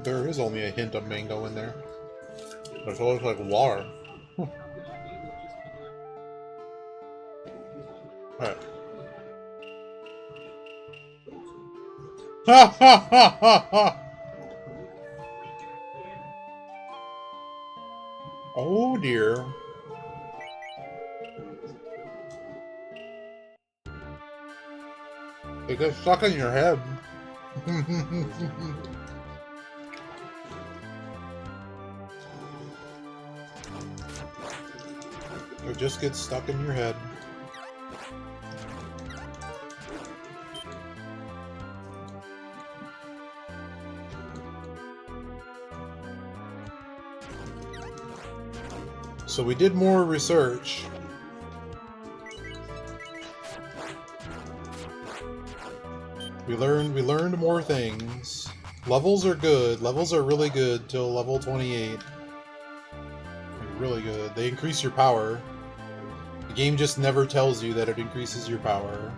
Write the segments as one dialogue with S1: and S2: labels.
S1: There is only a hint of mango in there. But it looks like water. Alright. Ha ha ha ha ha! Oh dear. It gets stuck in your head. It just gets stuck in your head. So we did more research. We learned more things. Levels are good. Levels are really good till level 28. Really good. They increase your power. The game just never tells you that it increases your power.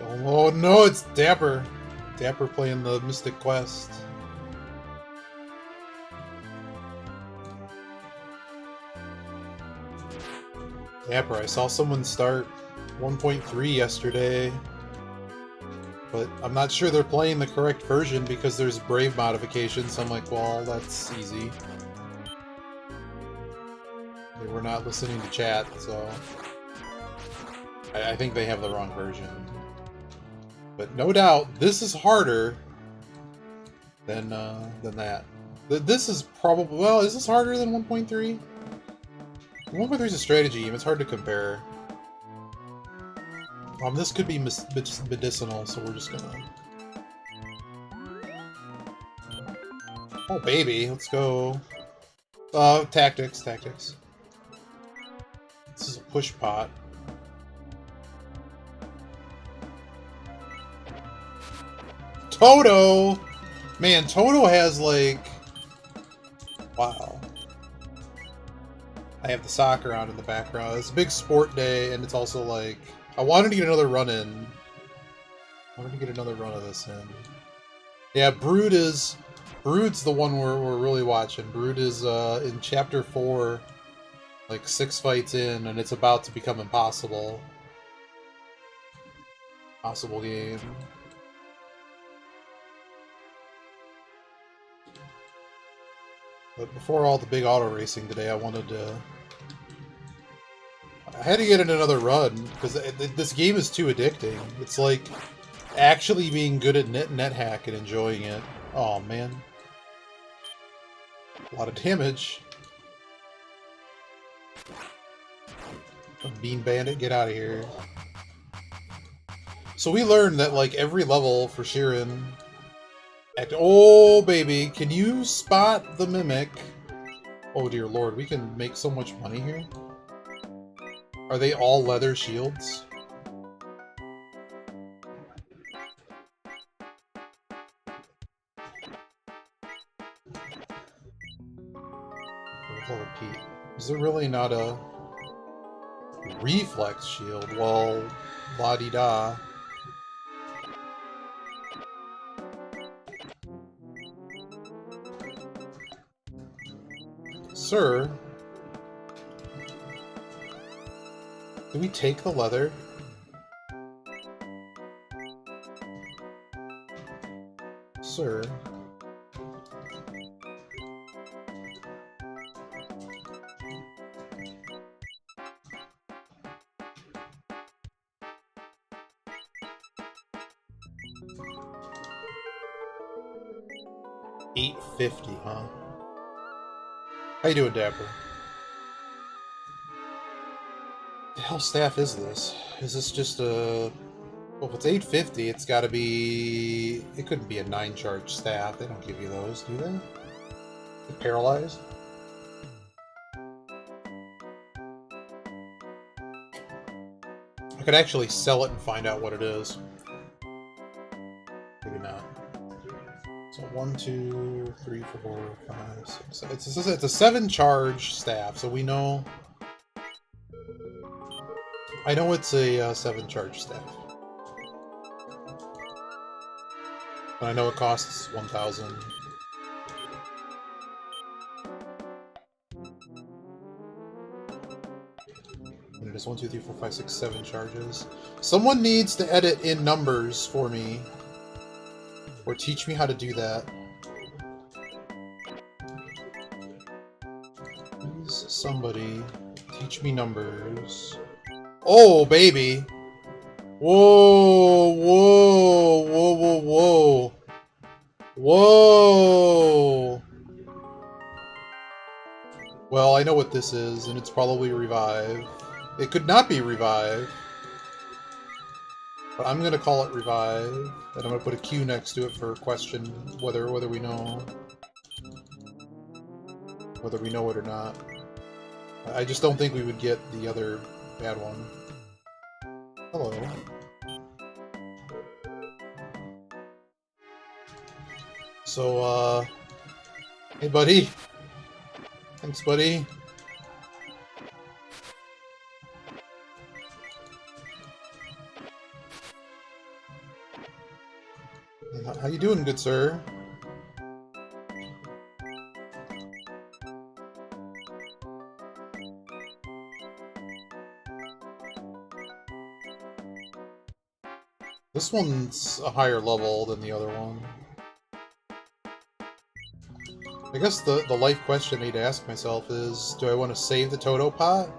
S1: Oh no, it's Dapper. Dapper playing the Mystic Quest. Dapper, I saw someone start 1.3 yesterday, but I'm not sure they're playing the correct version because there's Brave modifications, so I'm like, well, that's easy. They were not listening to chat, so I think they have the wrong version. But no doubt, this is harder than that. This is probably, well, is this harder than 1.3? 1.3 is a strategy game, it's hard to compare. This could be medicinal, so we're just gonna... Oh, baby, let's go. Tactics. This is a push pot. Toto! Man, Toto has, like... Wow. I have the soccer on in the background. It's a big sport day, and it's also, like... I wanted to get another run in. I wanted to get another run of this in. Yeah, Brood's the one we're really watching. Brood is in chapter 4, like 6 fights in, and it's about to become impossible. Possible game. But before all the big auto racing today, I had to get in another run, because this game is too addicting. It's like actually being good at net hack and enjoying it. Oh man. A lot of damage. Bean Bandit, get out of here. So we learned that like every level for Shiren... Oh baby, can you spot the Mimic? Oh dear lord, we can make so much money here. Are they all leather shields? Is there really not a reflex shield? Well, la-di-da. Sir? Do we take the leather? Sir? $8.50, huh? How you doing, Dapper? The hell staff is this? Is this just a... Well, if it's $8.50, it's gotta be... It couldn't be a 9-charge staff. They don't give you those, do they? They're paralyzed? I could actually sell it and find out what it is. Maybe not. 1, 2, 3, 4, 5, 6. It's a 7 charge staff, so we know. I know it's a 7 charge staff. But I know it costs 1,000. And it is 1, 2, 3, 4, 5, 6, 7 charges. Someone needs to edit in numbers for me. Or teach me how to do that. Please, somebody, teach me numbers. Oh, baby! Whoa, whoa, whoa, whoa, whoa. Whoa! Well, I know what this is, and it's probably Revive. It could not be Revive. But I'm gonna call it Revive, and I'm gonna put a Q next to it for question whether we know. Whether we know it or not. I just don't think we would get the other bad one. Hello. So, hey buddy. Thanks, buddy. How you doing, good sir? This one's a higher level than the other one. I guess the life question I need to ask myself is, do I want to save the Toto pot?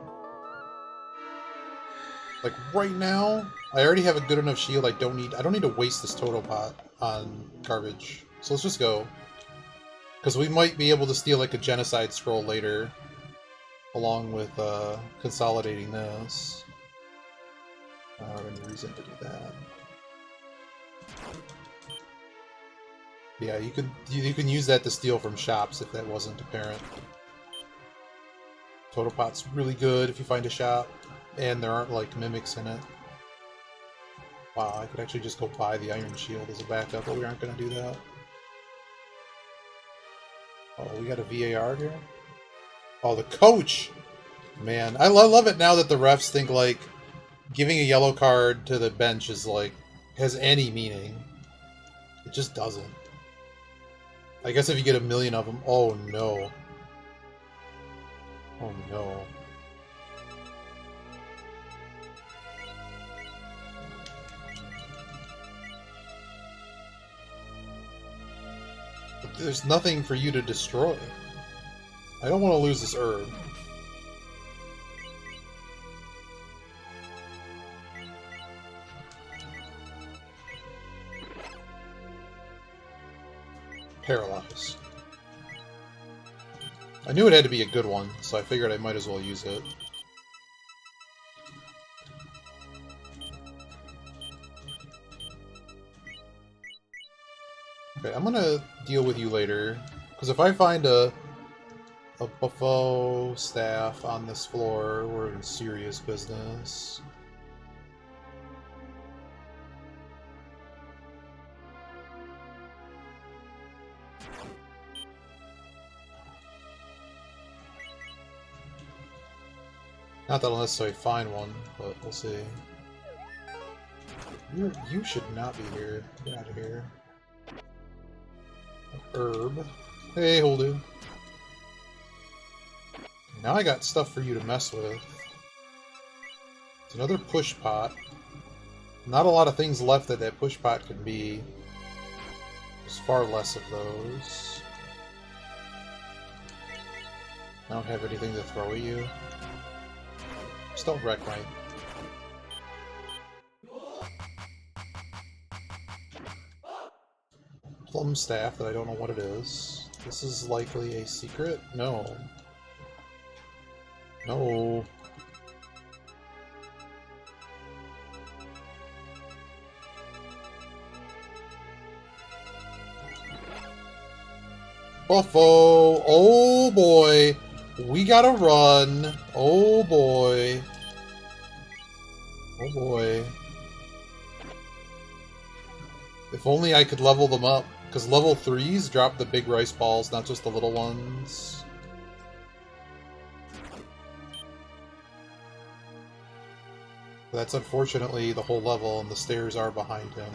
S1: Like, right now, I already have a good enough shield, I don't need to waste this Toto pot on garbage. So let's just go. Because we might be able to steal, like, a genocide scroll later, along with, consolidating this. I don't have any reason to do that. Yeah, you can use that to steal from shops if that wasn't apparent. Total Pot's really good if you find a shop, and there aren't like mimics in it. Wow, I could actually just go buy the Iron Shield as a backup, but we aren't going to do that. Oh, we got a VAR here? Oh, the coach! Man, I love it now that the refs think like giving a yellow card to the bench is like has any meaning. It just doesn't. I guess if you get a million of them... Oh, no. Oh, no. But there's nothing for you to destroy. I don't want to lose this herb. Paralyze. I knew it had to be a good one, so I figured I might as well use it. Okay, I'm gonna deal with you later, because if I find a buffo staff on this floor, we're in serious business. Not that I'll necessarily find one, but we'll see. You should not be here. Get out of here. Herb. Hey, Holdu. Now I got stuff for you to mess with. It's another push pot. Not a lot of things left that push pot can be. There's far less of those. I don't have anything to throw at you. Just don't wreck my... plum staff that I don't know what it is. This is likely a secret? No. No. Buffo! Oh boy! We gotta run! Oh boy! Oh boy. If only I could level them up. Because level 3s drop the big rice balls, not just the little ones. That's unfortunately the whole level, and the stairs are behind him.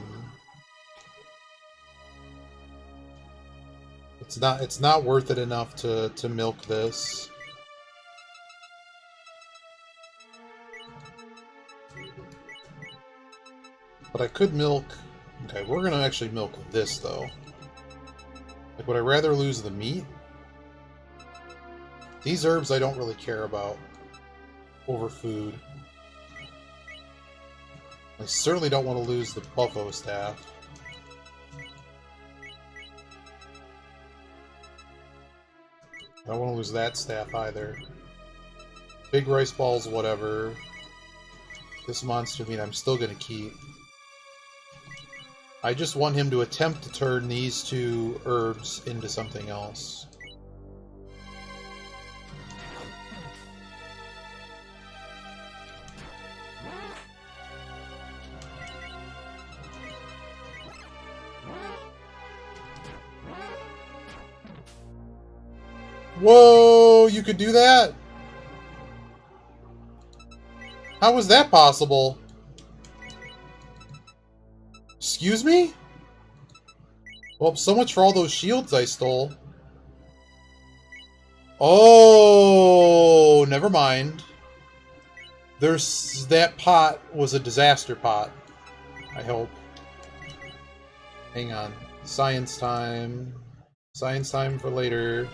S1: It's not worth it enough to milk this. But I could milk... Okay, we're gonna actually milk this, though. Like, would I rather lose the meat? These herbs I don't really care about over food. I certainly don't want to lose the buffo staff. I don't want to lose that staff either. Big rice balls, whatever. This monster meat I'm still going to keep. I just want him to attempt to turn these two herbs into something else. Whoa, you could do that? How was that possible? Excuse me? Well, so much for all those shields I stole. Oh, never mind. That pot was a disaster pot. I hope. Hang on. Science time. Science time for later.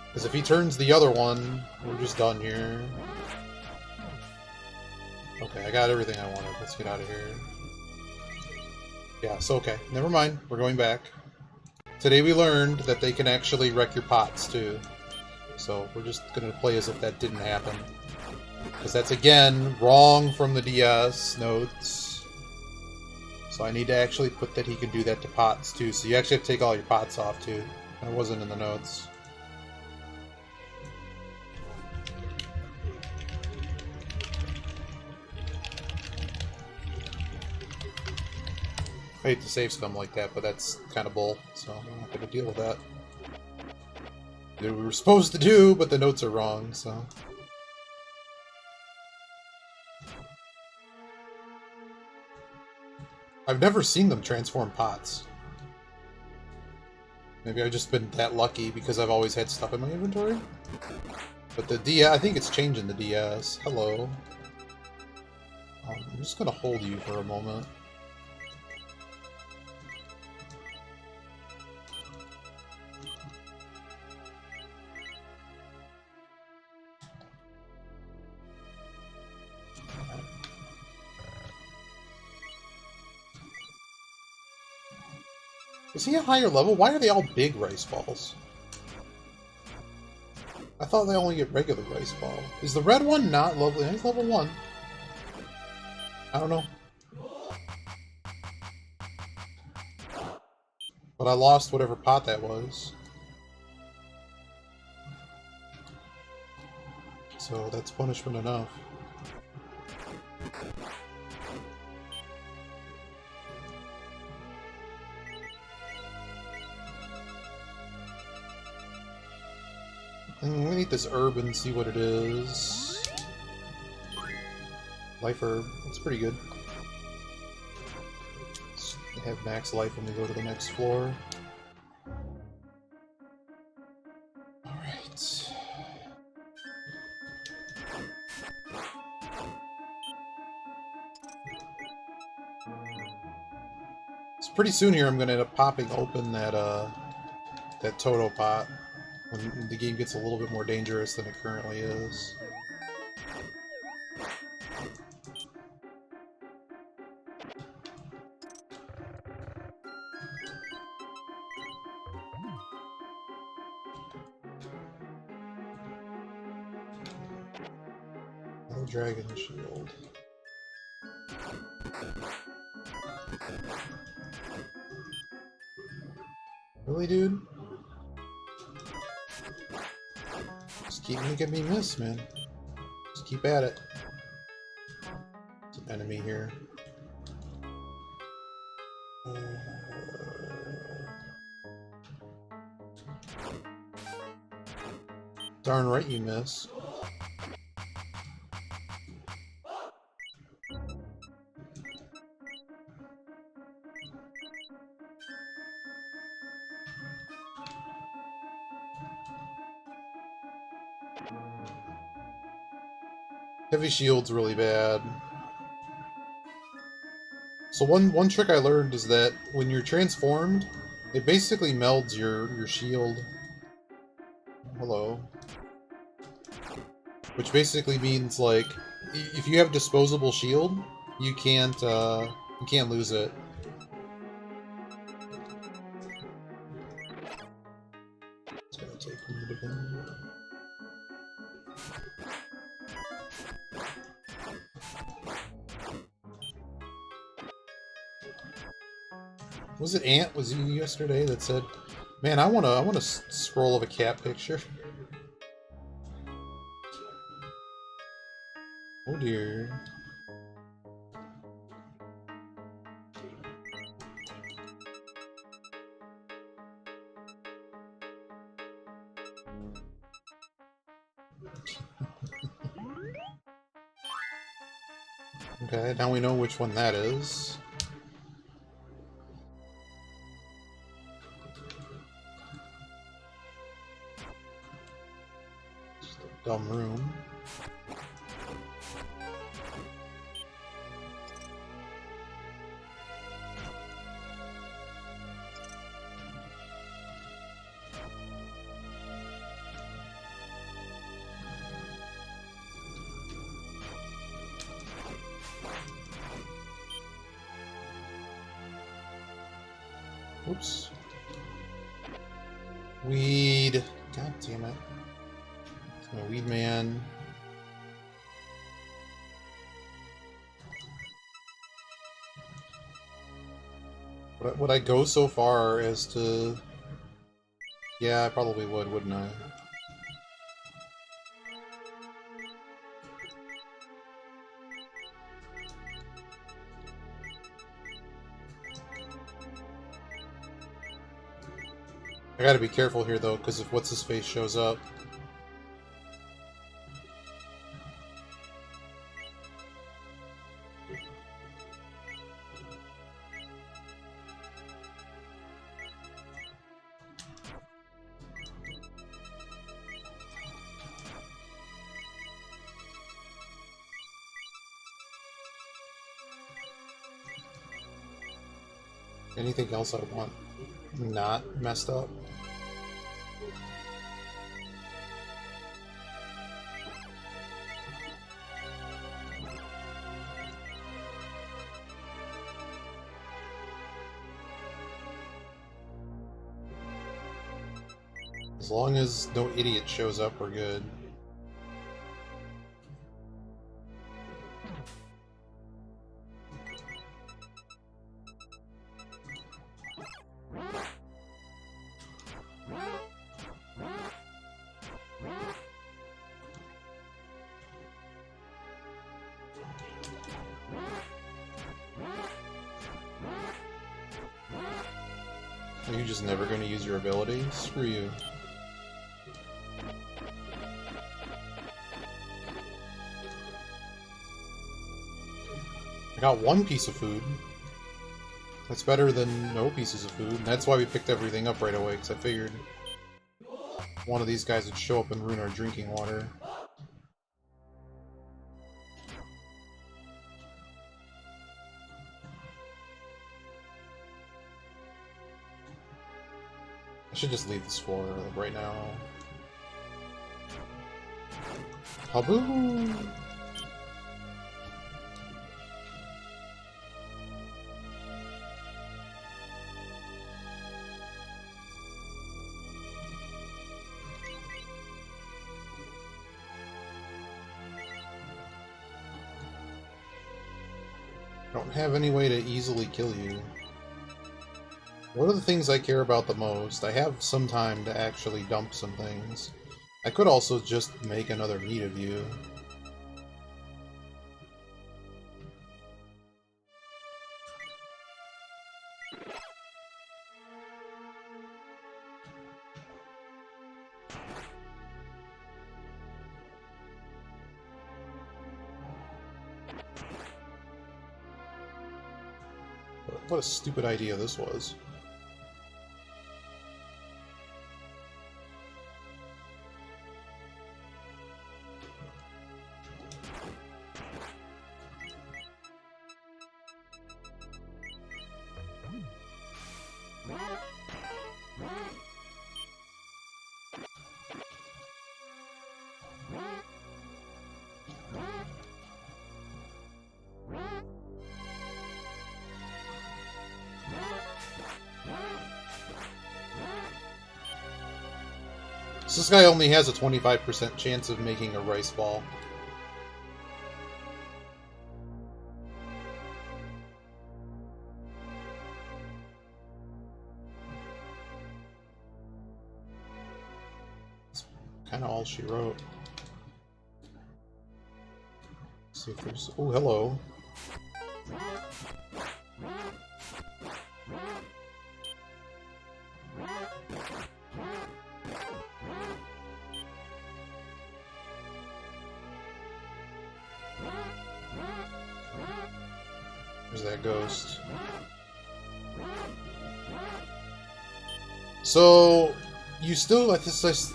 S1: Because if he turns the other one, we're just done here. Okay, I got everything I wanted. Let's get out of here. Yeah, so okay. Never mind. We're going back. Today we learned that they can actually wreck your pots, too. So we're just going to play as if that didn't happen. Because that's, again, wrong from the DS notes. So I need to actually put that he can do that to pots, too. So you actually have to take all your pots off, too. That wasn't in the notes. I hate to save scum like that, but that's kind of bull, so I'm not going to deal with that. We were supposed to do, but the notes are wrong, so... I've never seen them transform pots. Maybe I've just been that lucky because I've always had stuff in my inventory? But the DS, I think it's changing the DS. Hello. I'm just going to hold you for a moment. Is he a higher level? Why are they all big rice balls? I thought they only get regular rice ball. Is the red one not level? He's level 1. I don't know. But I lost whatever pot that was. So that's punishment enough. We need this herb and see what it is. Life herb. That's pretty good. Let's have max life when we go to the next floor. Alright. So pretty soon here I'm going to end up popping open that Toto pot. When the game gets a little bit more dangerous than it currently is. No dragon shield. Really, dude? Just keep making me miss, man. Just keep at it. There's an enemy here. Darn right you miss. Heavy shield's really bad. So one trick I learned is that when you're transformed, it basically melds your shield. Hello. Which basically means, like, if you have disposable shield, you can't lose it. It's gonna take me to them. Was it Ant? Was you yesterday that said, "Man, I want a scroll of a cat picture"? Oh dear. Okay, now we know which one that is. Just a dumb room. Oops. Weed. God damn it. It's my weed man. Would I go so far as to... Yeah, I probably would, wouldn't I? I gotta be careful here, though, because if What's-His-Face shows up... Anything else I want not messed up? As long as no idiot shows up, we're good. Are you just never going to use your ability? Screw you. I got one piece of food. That's better than no pieces of food. And that's why we picked everything up right away, because I figured one of these guys would show up and ruin our drinking water. I should just leave this floor like, right now. Haboo! Don't have any way to easily kill you. What are the things I care about the most? I have some time to actually dump some things. I could also just make another meat of you. What a stupid idea this was. So this guy only has a 25% chance of making a rice ball. That's kind of all she wrote. Let's see if there's... Oh, hello. There's that ghost. So, you still,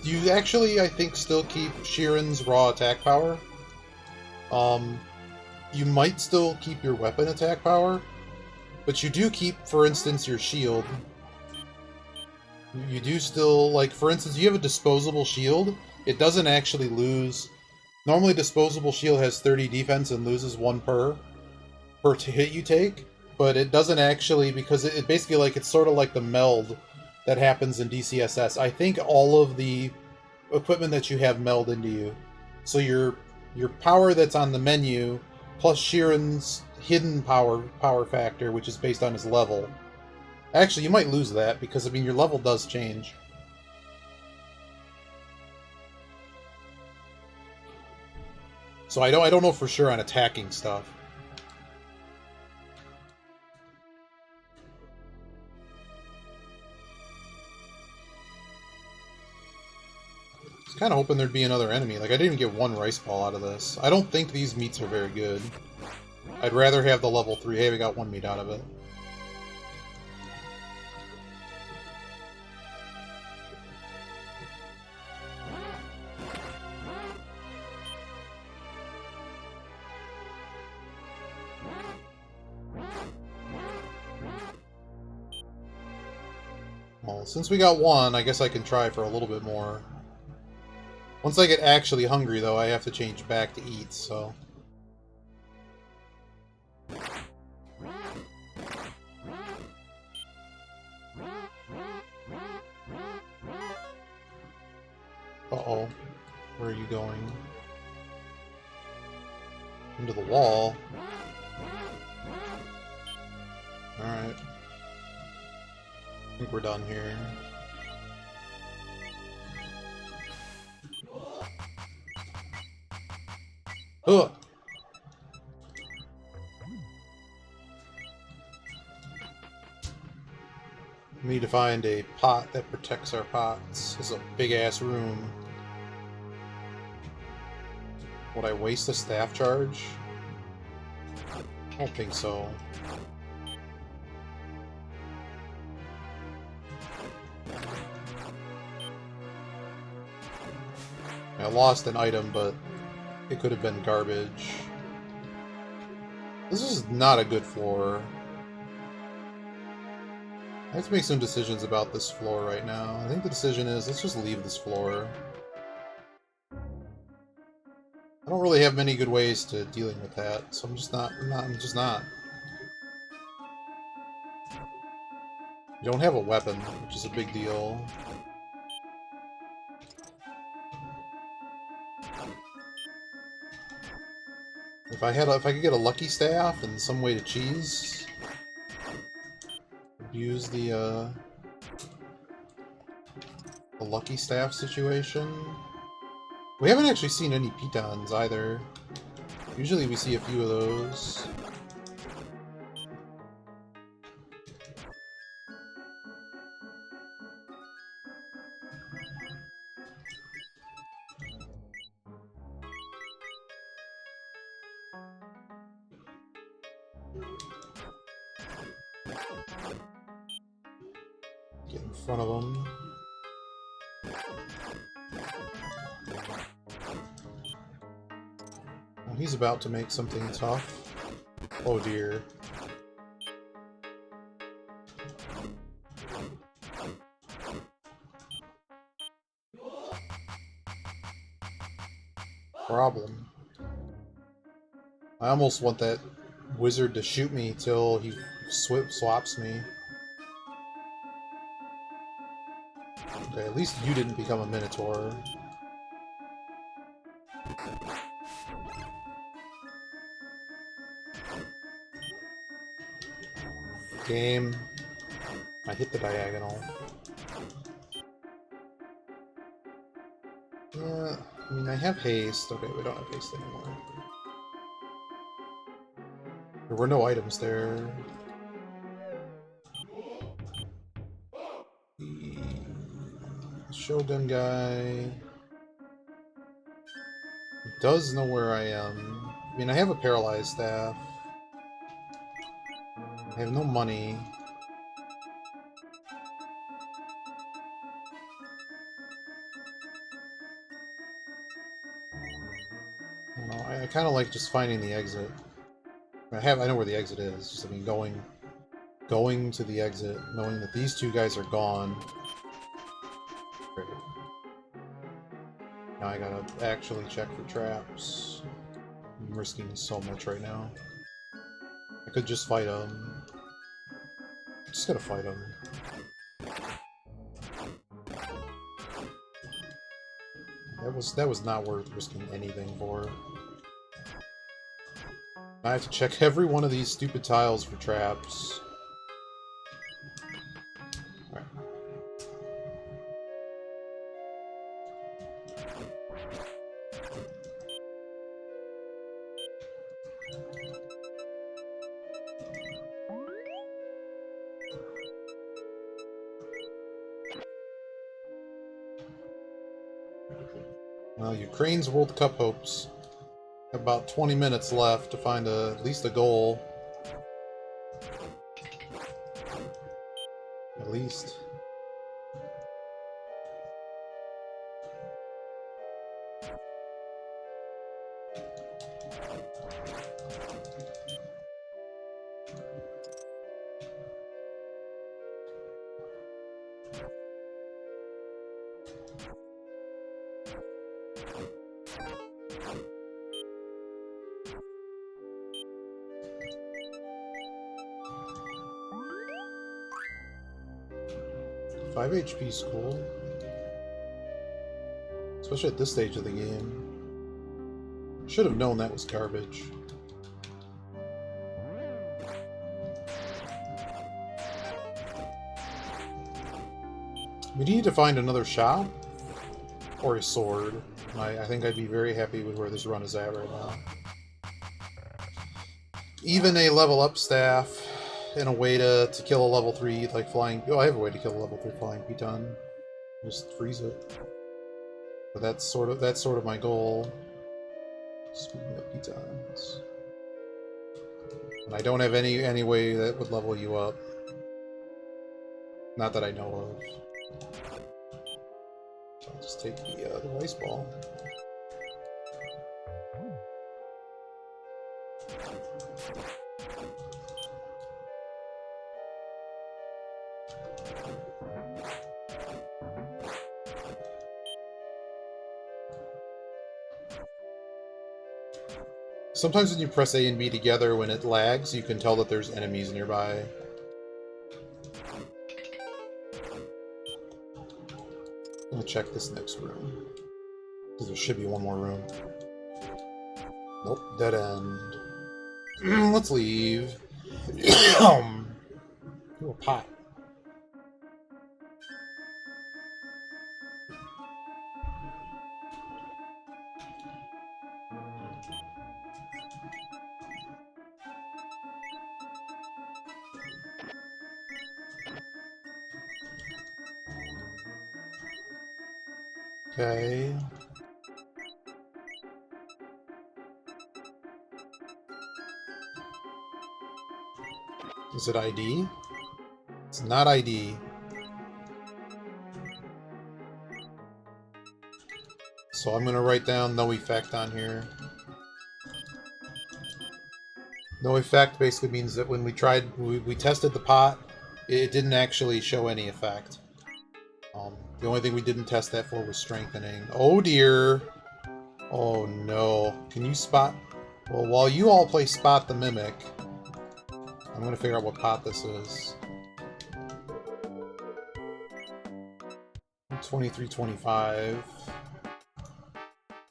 S1: you actually, I think, still keep Shiren's raw attack power. You might still keep your weapon attack power, but you do keep, for instance, your shield. You do still, like, for instance, you have a disposable shield. It doesn't actually lose. Normally, disposable shield has 30 defense and loses 1 per hit you take, but it doesn't actually, because it basically, like, it's sort of like the meld that happens in DCSS. I think all of the equipment that you have meld into you. So your power that's on the menu, plus Shiren's hidden power factor, which is based on his level. Actually, you might lose that, because, I mean, your level does change. So I don't know for sure on attacking stuff. I was kind of hoping there'd be another enemy. Like, I didn't get 1 rice ball out of this. I don't think these meats are very good. I'd rather have the level 3. Hey, we got 1 meat out of it. Well, since we got 1, I guess I can try for a little bit more. Once I get actually hungry, though, I have to change back to eat, so... Uh-oh. Where are you going? Into the wall. Alright. I think we're done here. Ugh! We need to find a pot that protects our pots. This is a big-ass room. Would I waste a staff charge? I don't think so. I lost an item, but it could have been garbage. This is not a good floor. I have to make some decisions about this floor right now. I think the decision is, let's just leave this floor. I don't really have many good ways to dealing with that, so I'm just not. You don't have a weapon, which is a big deal. If I could get a lucky staff and some way to cheese, use the lucky staff situation. We haven't actually seen any pitons either. Usually we see a few of those. Get in front of him. Well, he's about to make something tough. Oh dear. Problem. I almost want that wizard to shoot me till he swaps me. Okay, at least you didn't become a minotaur. Game. I hit the diagonal. Yeah, I mean, I have haste. Okay, we don't have haste anymore. There were no items there. The Shogun guy does know where I am. I mean, I have a paralyzed staff. I have no money. I don't know. I kind of like just finding the exit. I know where the exit is. Just, I mean, going to the exit, knowing that these two guys are gone. Great. Now I gotta actually check for traps. I'm risking so much right now. I could just fight him. Just gotta fight him. That was not worth risking anything for. I have to check every one of these stupid tiles for traps. Alright. Well, Ukraine's World Cup hopes. About 20 minutes left to find at least a goal. At least. Five HP is cool. Especially at this stage of the game. Should have known that was garbage. We need to find another shop or a sword. I think I'd be very happy with where this run is at right now. Even a level up staff and a way to kill a level 3 like flying. Oh, I have a way to kill a level 3 flying piton. Just freeze it. But that's sort of my goal. Speaking of pitons. And I don't have any way that would level you up. Not that I know of. So I'll just take the ice ball. Sometimes when you press A and B together, when it lags, you can tell that there's enemies nearby. I'm gonna check this next room. Because there should be one more room. Nope, dead end. Let's leave. Ooh, a pot. Okay. Is it ID? It's not ID. So I'm going to write down no effect on here. No effect basically means that when we tested the pot, it didn't actually show any effect. The only thing we didn't test that for was strengthening. Oh dear. Oh no. Can you spot? Well, while you all play Spot the Mimic, I'm going to figure out what pot this is. 2325.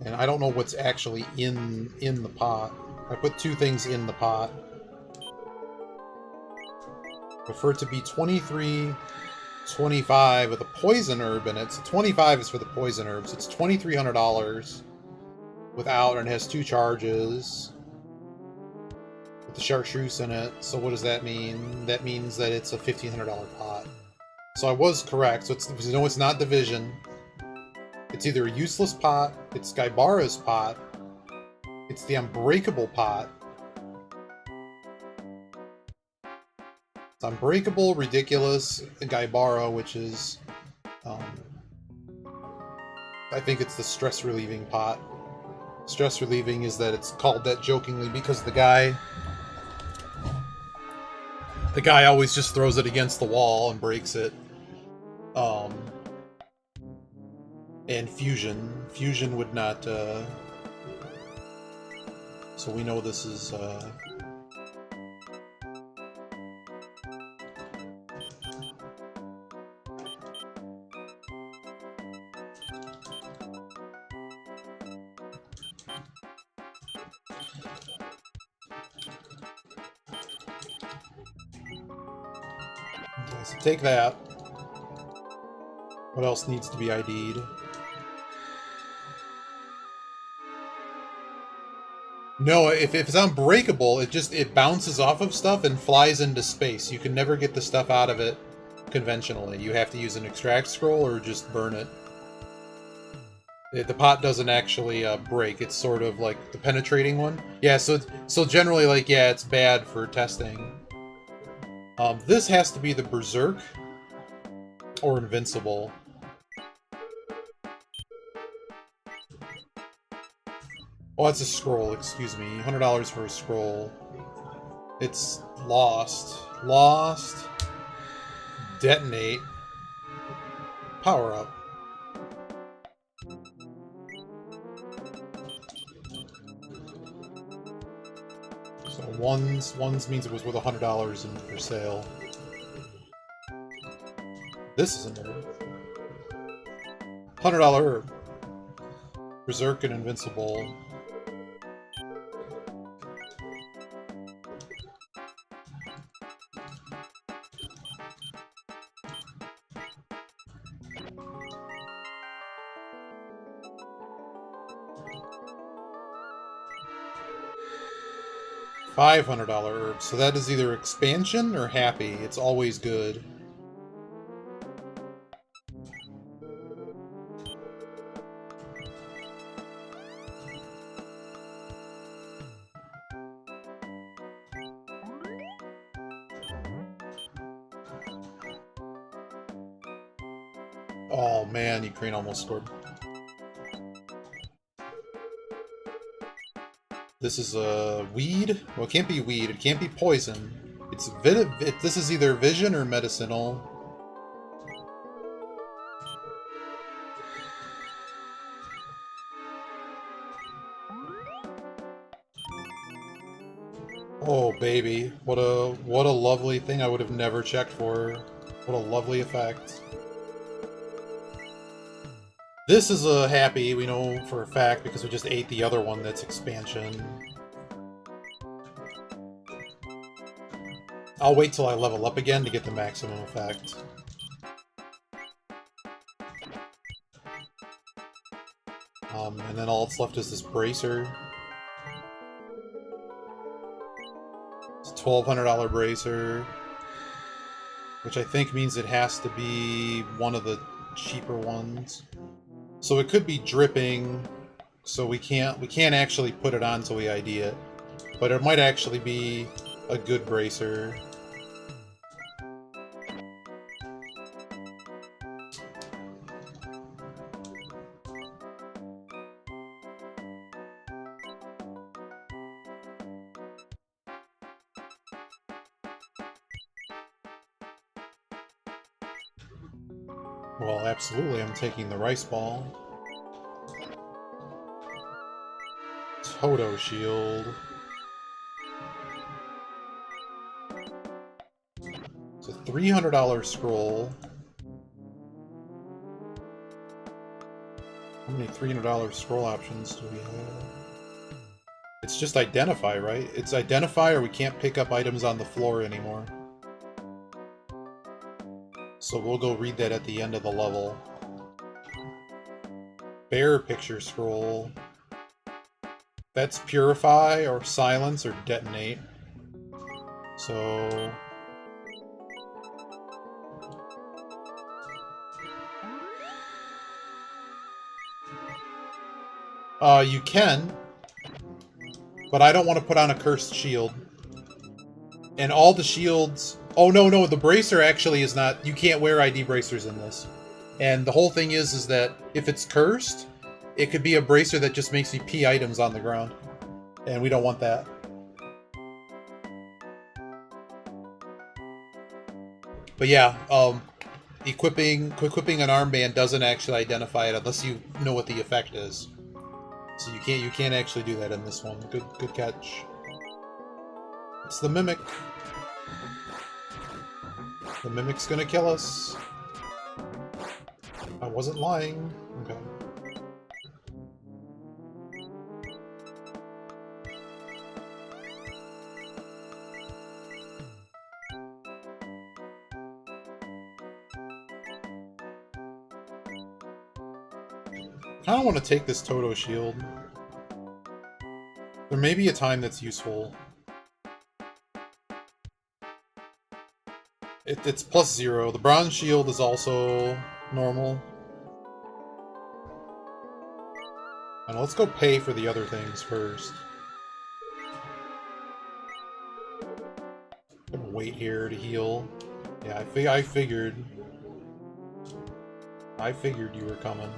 S1: And I don't know what's actually in the pot. I put two things in the pot. But for it to be 2325 with a poison herb in it, so 25 is for the poison herbs. It's $2,300 without, and it has 2 charges with the chartreuse in it. So what does that mean? That means that it's a $1,500 pot. So I was correct. So it's not Division. It's either a useless pot, it's Gaibara's pot, it's the Unbreakable pot. It's Unbreakable, Ridiculous, and Gaibara, which is, I think it's the Stress Relieving pot. Stress Relieving is that it's called that jokingly because the guy always just throws it against the wall and breaks it. And Fusion would not, so we know this is, okay, so take that. What else needs to be ID'd? No, if it's unbreakable, it bounces off of stuff and flies into space. You can never get the stuff out of it conventionally. You have to use an extract scroll or just burn it. The pot doesn't actually break. It's sort of like the penetrating one. Yeah, so generally, like, yeah, it's bad for testing. This has to be the Berserk or Invincible. Oh, it's a scroll, excuse me. $100 for a scroll. It's Lost. Lost. Detonate. Power up. So ones means it was worth $100 in for sale. This is an herb. $100 herb. Berserk and Invincible. $500 herb. So that is either expansion or happy. It's always good. Oh man, Ukraine almost scored. This is a weed? Well, it can't be weed. It can't be poison. This is either vision or medicinal. Oh baby, what a lovely thing I would have never checked for. What a lovely effect. This is a happy, we know for a fact, because we just ate the other one that's expansion. I'll wait till I level up again to get the maximum effect. And then all that's left is this bracer. It's a $1,200 bracer, which I think means it has to be one of the cheaper ones. So it could be dripping, so we can't actually put it on until we ID it. But it might actually be a good bracer. Well, absolutely, I'm taking the rice ball. Toto shield. It's a $300 scroll. How many $300 scroll options do we have? It's just identify, right? It's identify or we can't pick up items on the floor anymore. So we'll go read that at the end of the level. Bear picture scroll. That's purify or silence or detonate. So... you can, but I don't want to put on a cursed shield. And all the shields... Oh, no, the bracer actually is not... You can't wear ID bracers in this. And the whole thing is that if it's cursed, it could be a bracer that just makes me pee items on the ground. And we don't want that. But yeah, equipping an armband doesn't actually identify it unless you know what the effect is. So you can't actually do that in this one. Good catch. It's the Mimic. The Mimic's gonna kill us. I wasn't lying. Okay. I kinda want to take this Toto shield. There may be a time that's useful. It's +0. The bronze shield is also normal. And let's go pay for the other things first. I'm gonna wait here to heal. Yeah, I figured. I figured you were coming.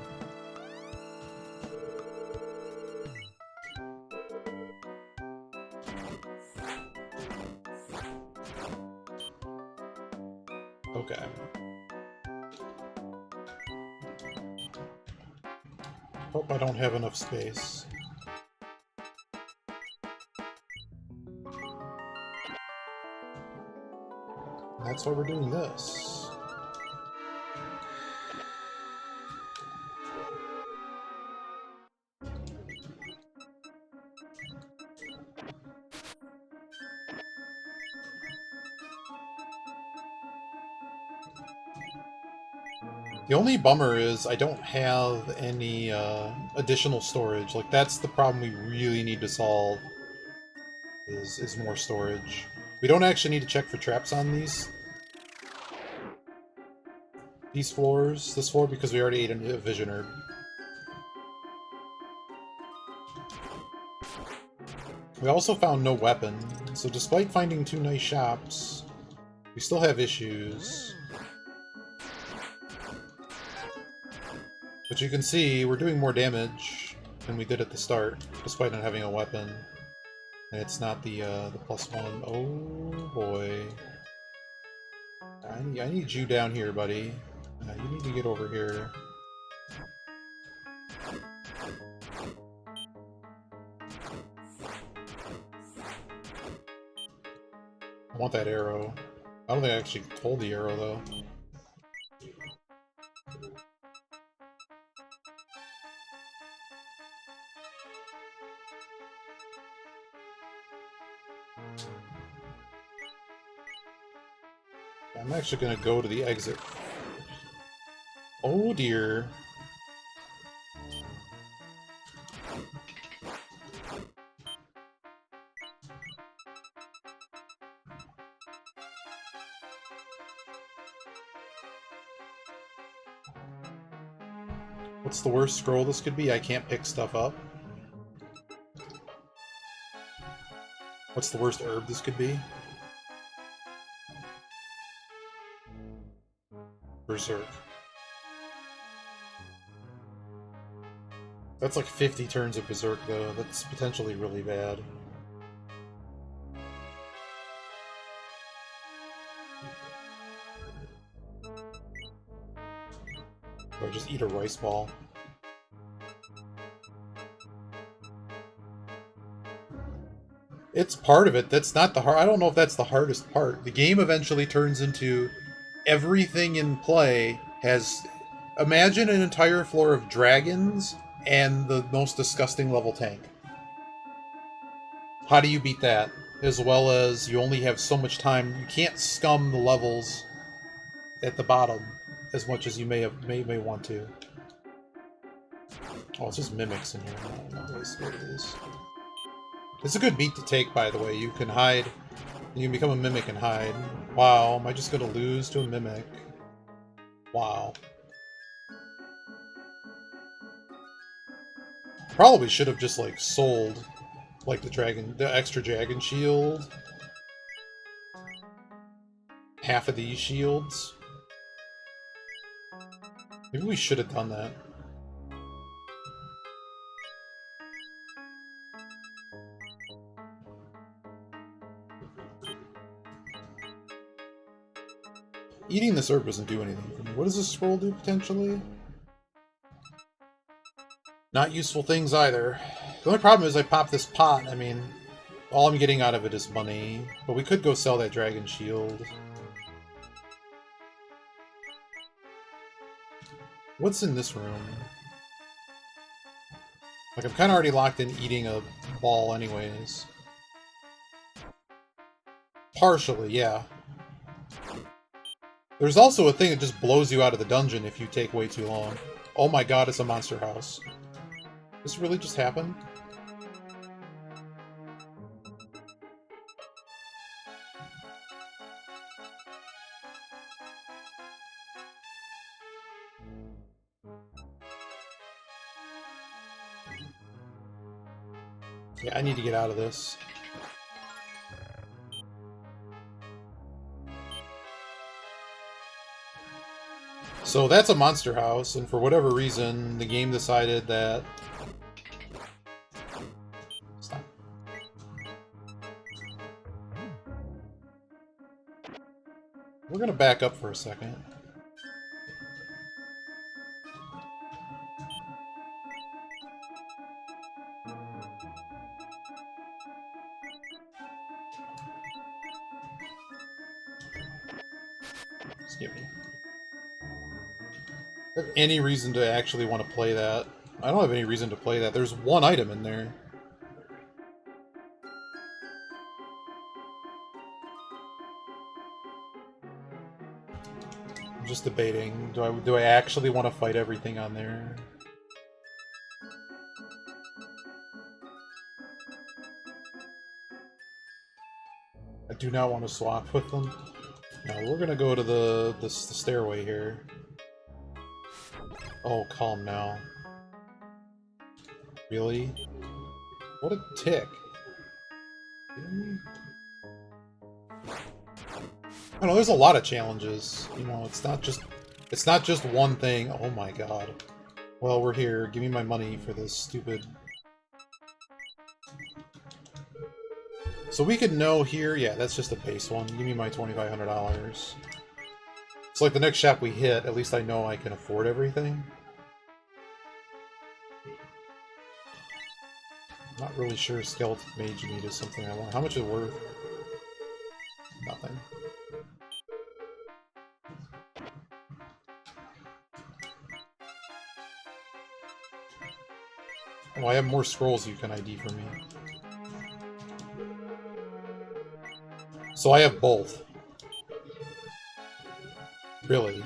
S1: Okay. Hope I don't have enough space. And that's why we're doing this. The only bummer is I don't have any additional storage. Like, that's the problem we really need to solve, is more storage. We don't actually need to check for traps on these floors, this floor, because we already ate a vision herb. We also found no weapon, so despite finding 2 nice shops, we still have issues. But you can see, we're doing more damage than we did at the start, despite not having a weapon. And it's not the +1. Oh boy. I need you down here, buddy. You need to get over here. I want that arrow. I don't think I actually pulled the arrow, though. I'm actually gonna go to the exit. Oh dear. What's the worst scroll this could be? I can't pick stuff up. What's the worst herb this could be? Berserk. That's like 50 turns of Berserk, though. That's potentially really bad. eat a rice ball. It's part of it. That's not the hard. I don't know if that's the hardest part. The game eventually turns into everything in play has. Imagine an entire floor of dragons and the most disgusting level tank. How do you beat that? As well as you only have so much time. You can't scum the levels at the bottom as much as you may want to. Oh, it's just mimics in here. It's a good beat to take, by the way. You can hide. You can become a mimic and hide. Wow, am I just gonna lose to a mimic? Wow. Probably should have just, like, sold, like, the extra dragon shield. Half of these shields. Maybe we should have done that. Eating this herb doesn't do anything for me. What does this scroll do, potentially? Not useful things either. The only problem is I pop this pot. I mean, all I'm getting out of it is money. But we could go sell that dragon shield. What's in this room? Like, I'm kind of already locked in eating a ball anyways. Partially, yeah. There's also a thing that just blows you out of the dungeon if you take way too long. Oh my god, it's a monster house. This really just happened? Yeah, I need to get out of this. So that's a monster house, and for whatever reason, the game decided that... Stop. We're gonna back up for a second. Skip me. I don't have any reason to actually want to play that. I don't have any reason to play that. There's one item in there. I'm just debating. Do I actually want to fight everything on there? I do not want to swap with them. No, we're gonna go to the stairway here. Oh, calm now. Really? What a tick. I know there's a lot of challenges. You know, it's not just one thing. Oh my god. Well, we're here. Give me my money for this stupid. So we could know here. Yeah, that's just a base one. Give me my $2,500. It's like the next shop we hit, at least I know I can afford everything. Not really sure Skeleton Mage Meat is something I want. How much is it worth? Nothing. Oh, I have more scrolls you can ID for me. So I have both. Really?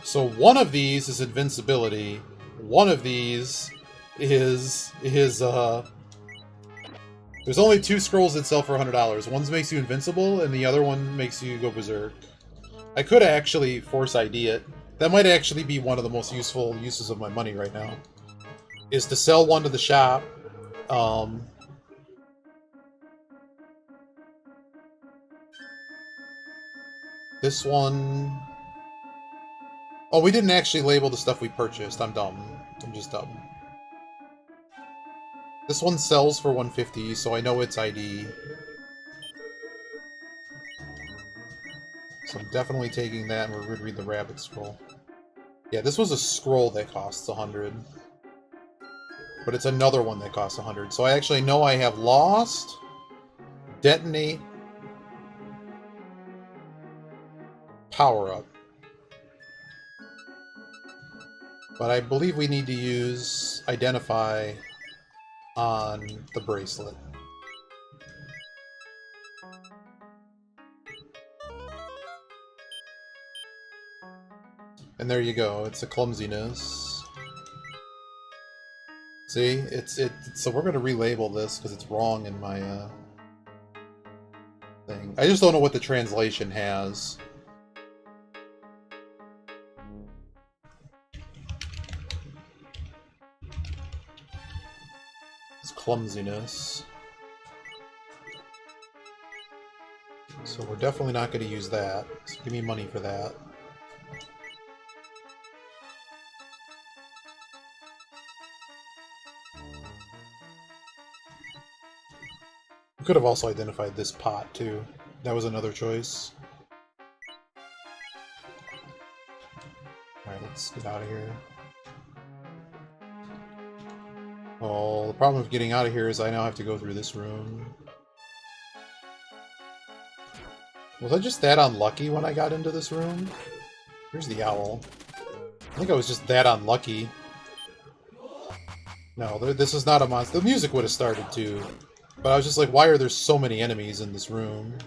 S1: So one of these is invincibility. One of these is there's only 2 scrolls that sell for $100. One makes you invincible, and the other one makes you go berserk. I could actually force ID it. That might actually be one of the most useful uses of my money right now. Is to sell one to the shop. This one... Oh, we didn't actually label the stuff we purchased. I'm dumb. I'm just dumb. This one sells for $150, so I know it's ID. So I'm definitely taking that, and we're going to read the rabbit scroll. Yeah, this was a scroll that costs 100. But it's another one that costs 100. So I actually know I have lost, detonate, power-up. But I believe we need to use identify on the bracelet. And there you go. It's a clumsiness. See, so we're gonna relabel this because it's wrong in my thing. I just don't know what the translation has. It's clumsiness. So we're definitely not going to use that. So give me money for that. We could have also identified this pot, too. That was another choice. Alright, let's get out of here. Oh, the problem with getting out of here is I now have to go through this room. Was I just that unlucky when I got into this room? Here's the owl. I think I was just that unlucky. No, this is not a monster. The music would have started too. But I was just like, why are there so many enemies in this room?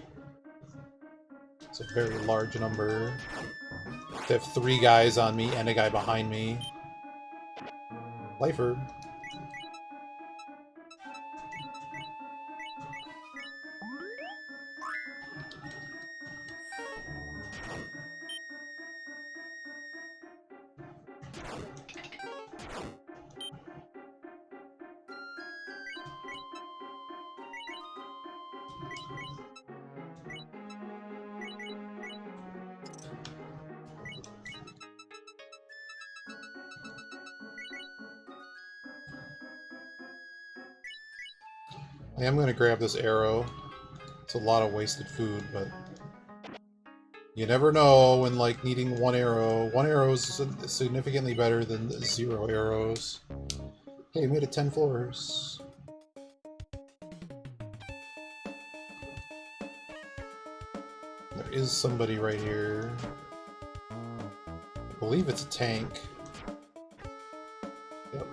S1: It's a very large number. To have 3 guys on me and a guy behind me. Lifer. I am going to grab this arrow. It's a lot of wasted food, but you never know when, like, needing 1 arrow. 1 arrow is significantly better than 0 arrows. Hey, we made it 10 floors. There is somebody right here. I believe it's a tank. Yep.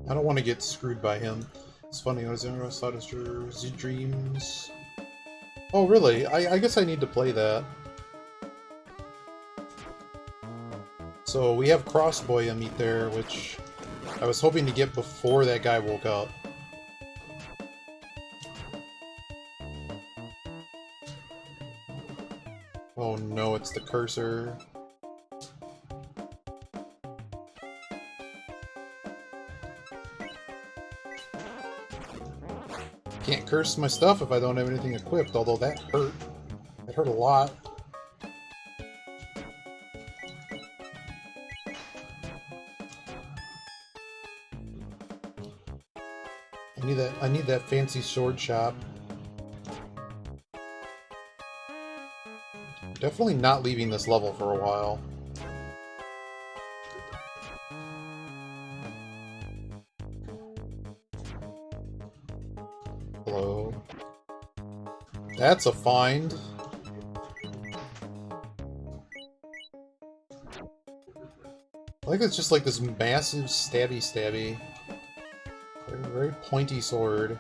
S1: I don't want to get screwed by him. It's funny, I was interested in his dreams. Oh, really? I guess I need to play that. So we have Crossboy meet there, which I was hoping to get before that guy woke up. Oh no, it's the cursor. Can't curse my stuff if I don't have anything equipped, although that hurt. That hurt a lot. I need that fancy sword shop. Definitely not leaving this level for a while. Hello. That's a find. I think it's just like this massive stabby. Very, very pointy sword.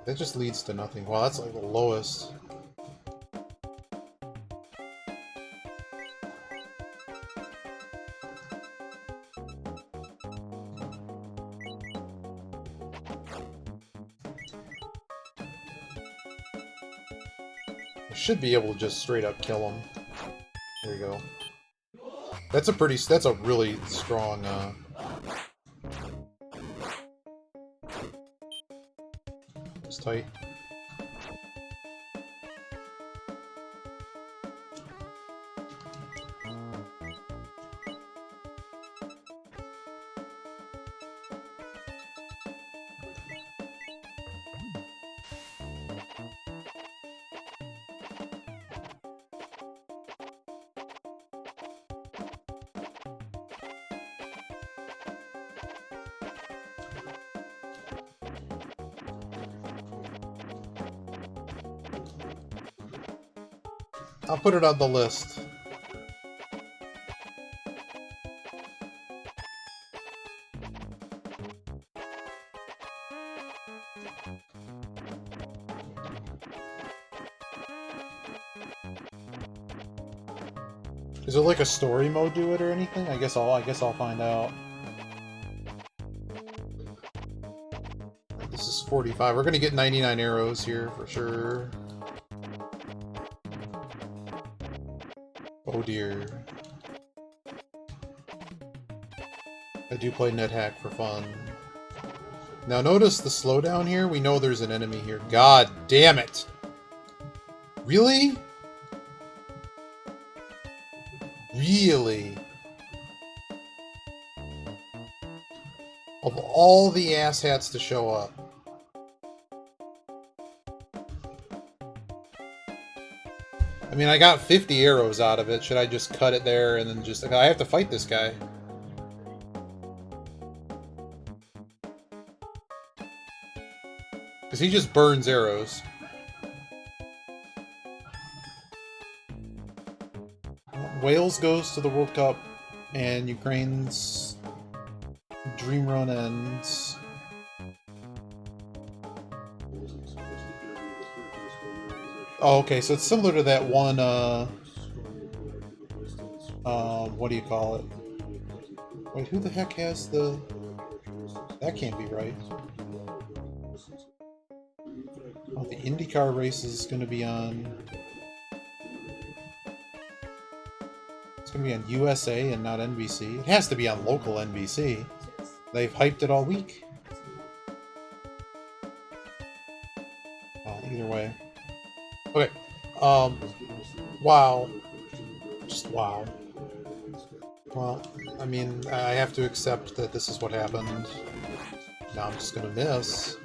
S1: That just leads to nothing. Wow, that's like the lowest. I should be able to just straight up kill him. There you go. That's a really strong, it's tight. I'll put it on the list. Is it like a story mode to it or anything? I guess I'll find out. This is 45. We're gonna get 99 arrows here for sure. Oh dear. I do play NetHack for fun. Now notice the slowdown here. We know there's an enemy here. God damn it! Really? Really? Of all the asshats to show up. I mean, I got 50 arrows out of it. Should I just cut it there and then just... I have to fight this guy. Because he just burns arrows. Wales goes to the World Cup, and Ukraine's dream run ends. Oh, okay, so it's similar to that one, what do you call it? Wait, who the heck has the... That can't be right. Oh, the IndyCar race is going to be on... It's going to be on USA and not NBC. It has to be on local NBC. They've hyped it all week. Either way. Okay. Wow. Just wow. Well, I mean, I have to accept that this is what happened. Now I'm just gonna miss.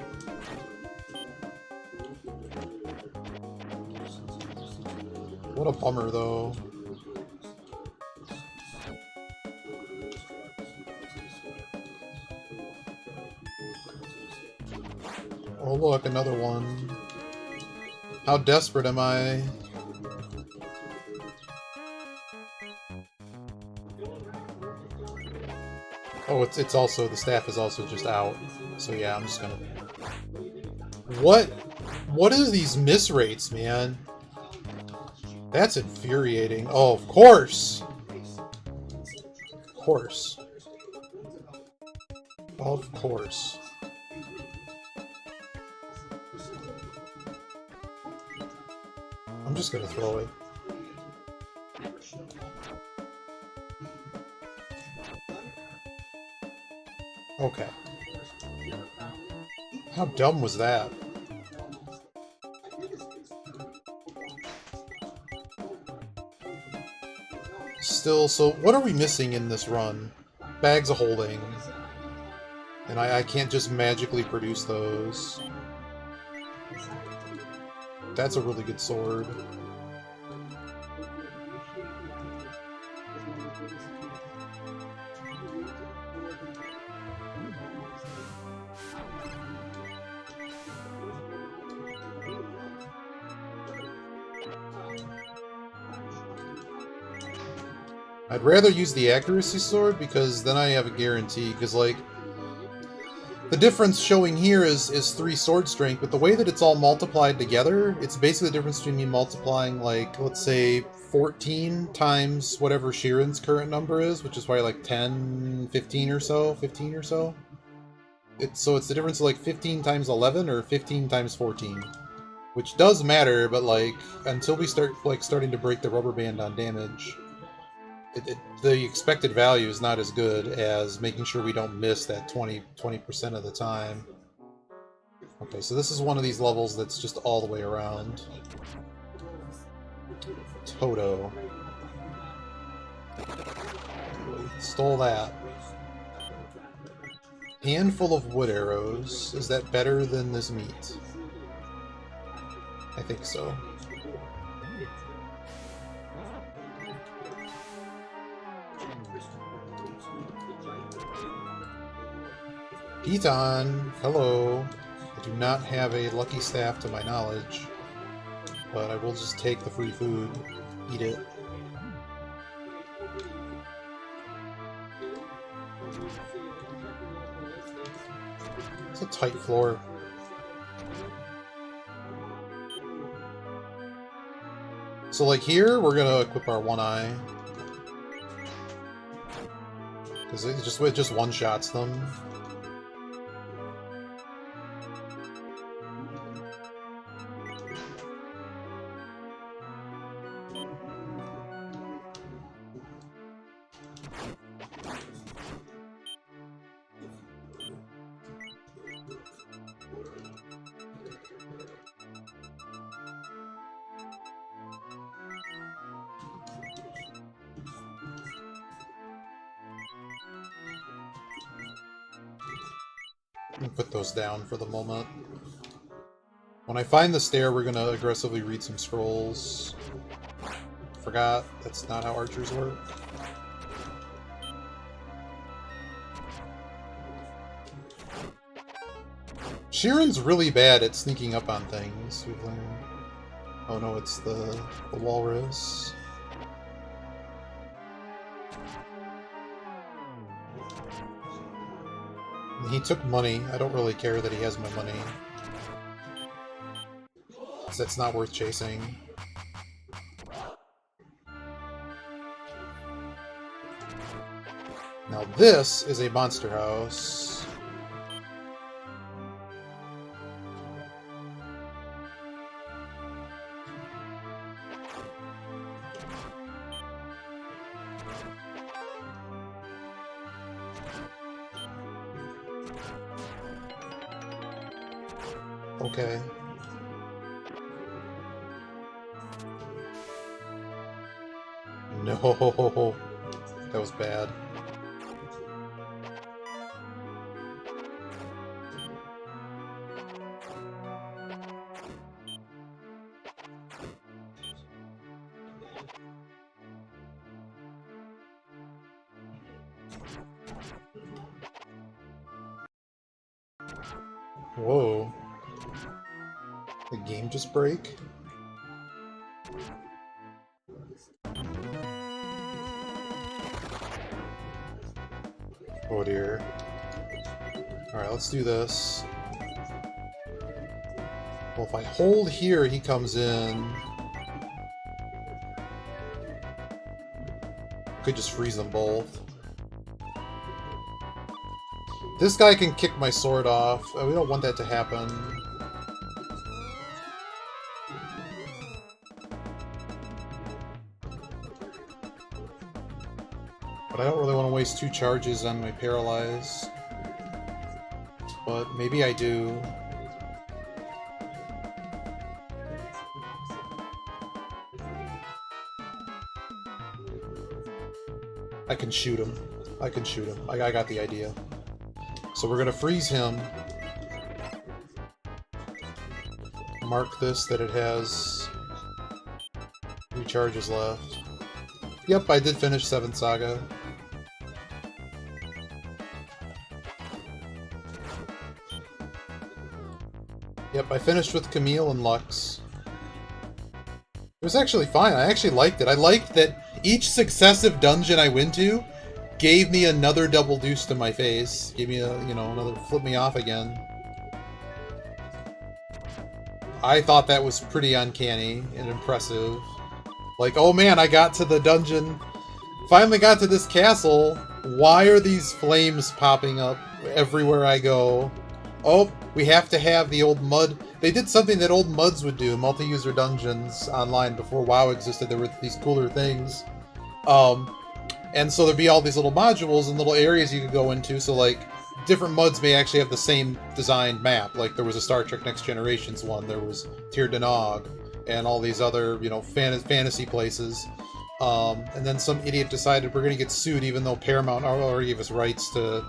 S1: What a bummer, though. Oh look, another one. How desperate am I? Oh, it's also, the staff is also just out. So yeah, I'm just gonna... What is these miss rates, man? That's infuriating. Oh, of course! Of course. Of course. I'm just gonna throw it. Okay. How dumb was that? Still, so what are we missing in this run? Bags of holding. And I can't just magically produce those. That's a really good sword. I'd rather use the accuracy sword because then I have a guarantee, because, like, the difference showing here is 3 sword strength, but the way that it's all multiplied together, it's basically the difference between me multiplying, like, let's say 14 times whatever Shiren's current number is, which is probably like 10, 15 or so, 15 or so. So it's the difference of like 15 times 11 or 15 times 14. Which does matter, but like, until we start like starting to break the rubber band on damage, the expected value is not as good as making sure we don't miss that 20% of the time. Okay, so this is one of these levels that's just all the way around. Toto. Stole that. Handful of wood arrows. Is that better than this meat? I think so. Piton! Hello! I do not have a lucky staff to my knowledge, but I will just take the free food. Eat it. It's a tight floor. So like here, we're gonna equip our one eye. Because it just one-shots them. Put those down for the moment. When I find the stair, we're gonna aggressively read some scrolls. Forgot, that's not how archers work. Shiren's really bad at sneaking up on things, we've learned. Oh no, it's the walrus. He took money. I don't really care that he has my money. Because that's not worth chasing. Now this is a monster house. Okay. No, that was bad. Whoa. The game just break? Oh dear. Alright, let's do this. Well, if I hold here, he comes in. Could just freeze them both. This guy can kick my sword off. We don't want that to happen. But I don't really want to waste 2 charges on my paralyze. But maybe I do. I can shoot him. I can shoot him. I got the idea. So we're gonna freeze him. Mark this that it has 3 charges left. Yep, I did finish 7th Saga. Yep, I finished with Camille and Lux. It was actually fine. I actually liked it. I liked that each successive dungeon I went to gave me another double deuce to my face. Gave me a, you know, another flip me off again. I thought that was pretty uncanny and impressive. Like, oh man, I got to the dungeon. Finally got to this castle. Why are these flames popping up everywhere I go? Oh, we have to have the old mud. They did something that old muds would do, multi-user dungeons online before WoW existed. There were these cooler things. And so there'd be all these little modules and little areas you could go into. So like, different muds may actually have the same designed map. Like there was a Star Trek Next Generations one, there was Tir Danog, and all these other, you know, fantasy places. And then some idiot decided we're gonna get sued, even though Paramount already gave us rights to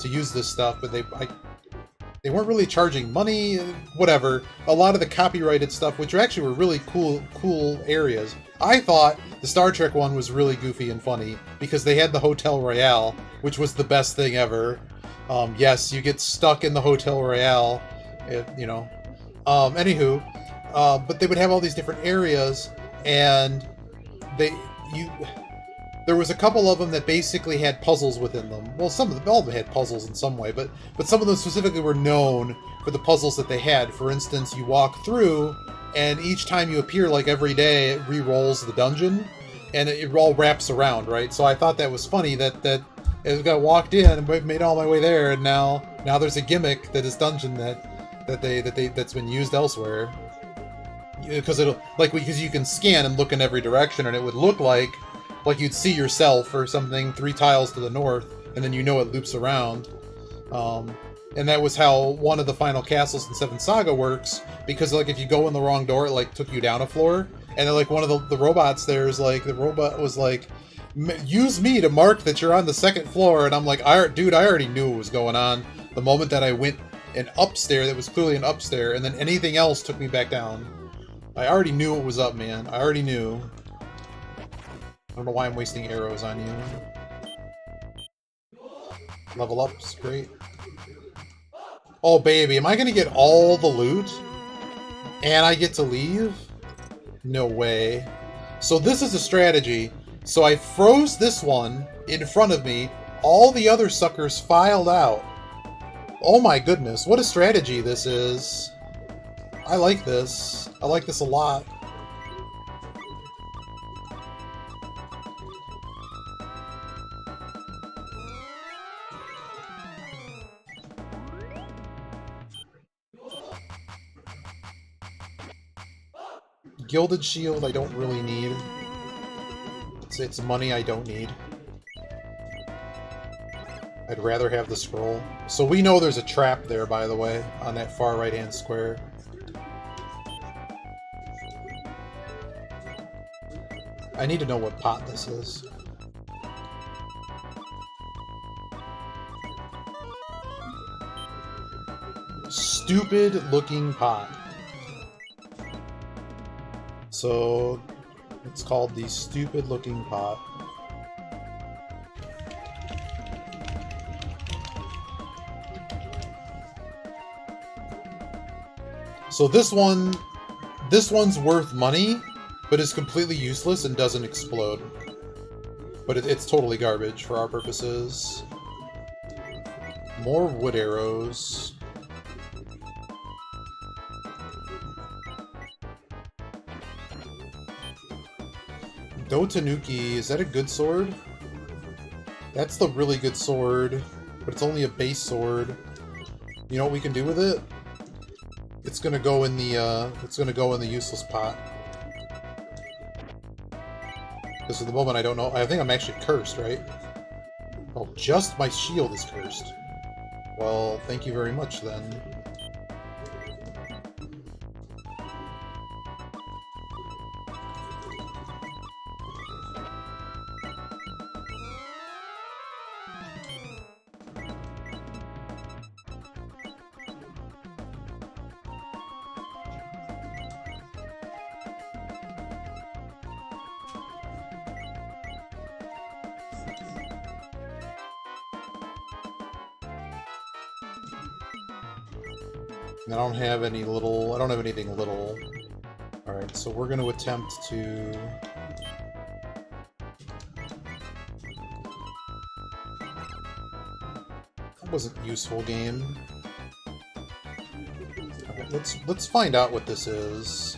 S1: use this stuff, but they weren't really charging money, whatever. A lot of the copyrighted stuff, which actually were really cool areas. I thought the Star Trek one was really goofy and funny, because they had the Hotel Royale, which was the best thing ever. Yes, you get stuck in the Hotel Royale, you know. Anywho, but they would have all these different areas, and there was a couple of them that basically had puzzles within them. Well, all of them had puzzles in some way, but some of them specifically were known for the puzzles that they had. For instance, you walk through, and each time you appear, like every day, it re-rolls the dungeon, and it all wraps around, right? So I thought that was funny that I got walked in and made all my way there, and now there's a gimmick that is dungeon that's been used elsewhere. Because because you can scan and look in every direction, and it would look like you'd see yourself or something 3 tiles to the north, and then you know it loops around. And that was how one of the final castles in Seven Saga works, because like if you go in the wrong door, it like took you down a floor, and then like one of the robots there is like, the robot was like, use me to mark that you're on the 2nd floor, and I'm like, dude, I already knew what was going on the moment that I went an upstairs that was clearly an upstairs, and then anything else took me back down. I already knew what was up, man. I already knew. I don't know why I'm wasting arrows on you. Level up's great. Oh, baby, am I gonna get all the loot? And I get to leave? No way. So this is a strategy. So I froze this one in front of me. All the other suckers filed out. Oh my goodness, what a strategy this is. I like this. I like this a lot. Gilded Shield I don't really need. It's money I don't need. I'd rather have the scroll. So we know there's a trap there, by the way, on that far right-hand square. I need to know what pot this is. Stupid looking pot. So it's called the stupid looking pot. So this one's worth money, but is completely useless and doesn't explode. But it's totally garbage for our purposes. More wood arrows. Dotanuki, is that a good sword? That's the really good sword, but it's only a base sword. You know what we can do with it? It's gonna go in the useless pot. Because at the moment I don't know. I think I'm actually cursed, right? Oh, just my shield is cursed. Well, thank you very much then. I don't have any little... I don't have anything little. Alright, so we're going to attempt to That wasn't a useful game. Okay, let's find out what this is.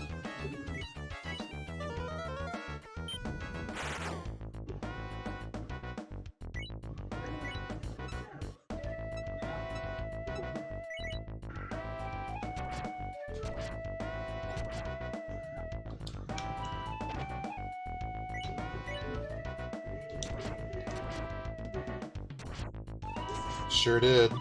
S1: Sure did.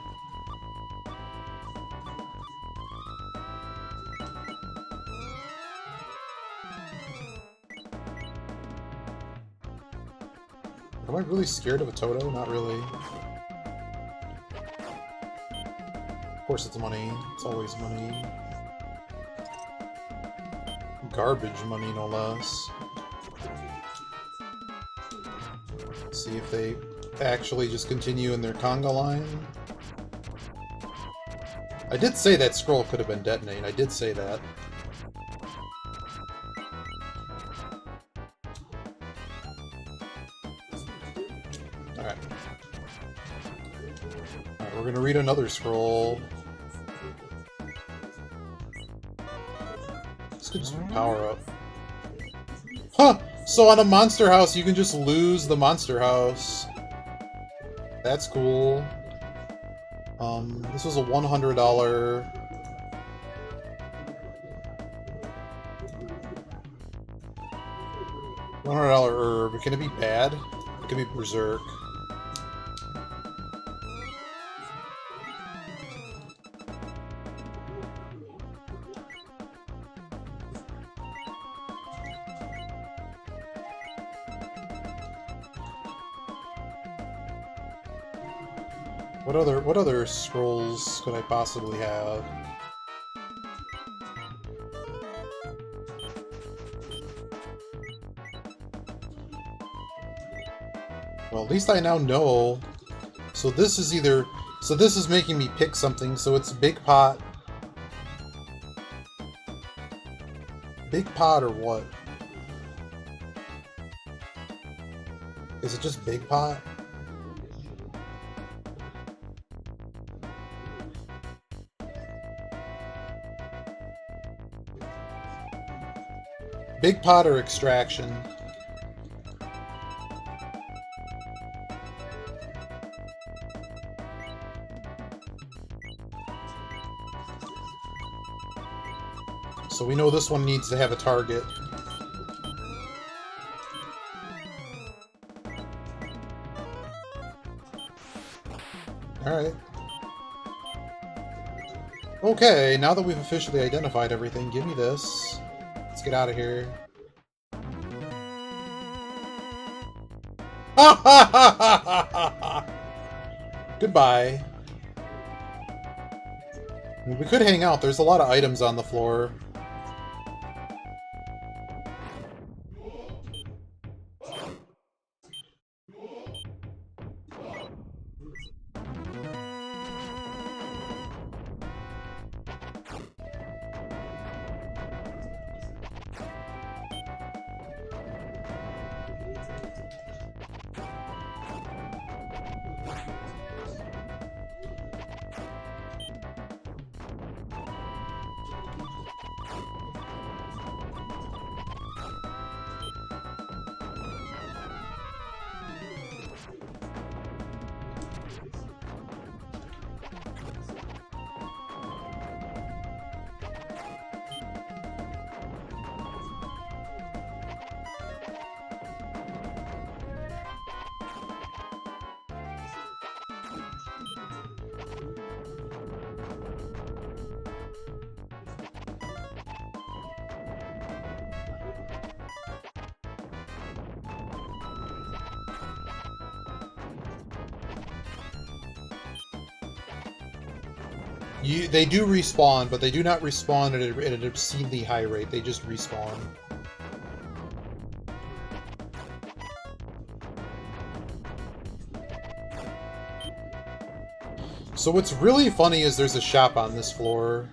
S1: Am I really scared of a Toto? Not really. Of course it's money. It's always money. Garbage money, no less. Let's see if they actually just continue in their conga line. I did say that scroll could have been detonated. I did say that. Alright. Alright, we're gonna read another scroll. This could just be power up. Huh! So on a monster house, you can just lose the monster house. That's cool. This was a $100. $100 herb. Can it be bad? It can be berserk. What other scrolls could I possibly have? Well, at least I now know. So this is either... So this is making me pick something, so it's Big Pot. Big Pot or what? Is it just Big Pot? Big Pot or Extraction? So we know this one needs to have a target. Alright. Okay, now that we've officially identified everything, give me this. Let's get out of here. Goodbye. I mean, we could hang out. There's a lot of items on the floor. They do respawn, but they do not respawn at an obscenely high rate. They just respawn. So what's really funny is there's a shop on this floor.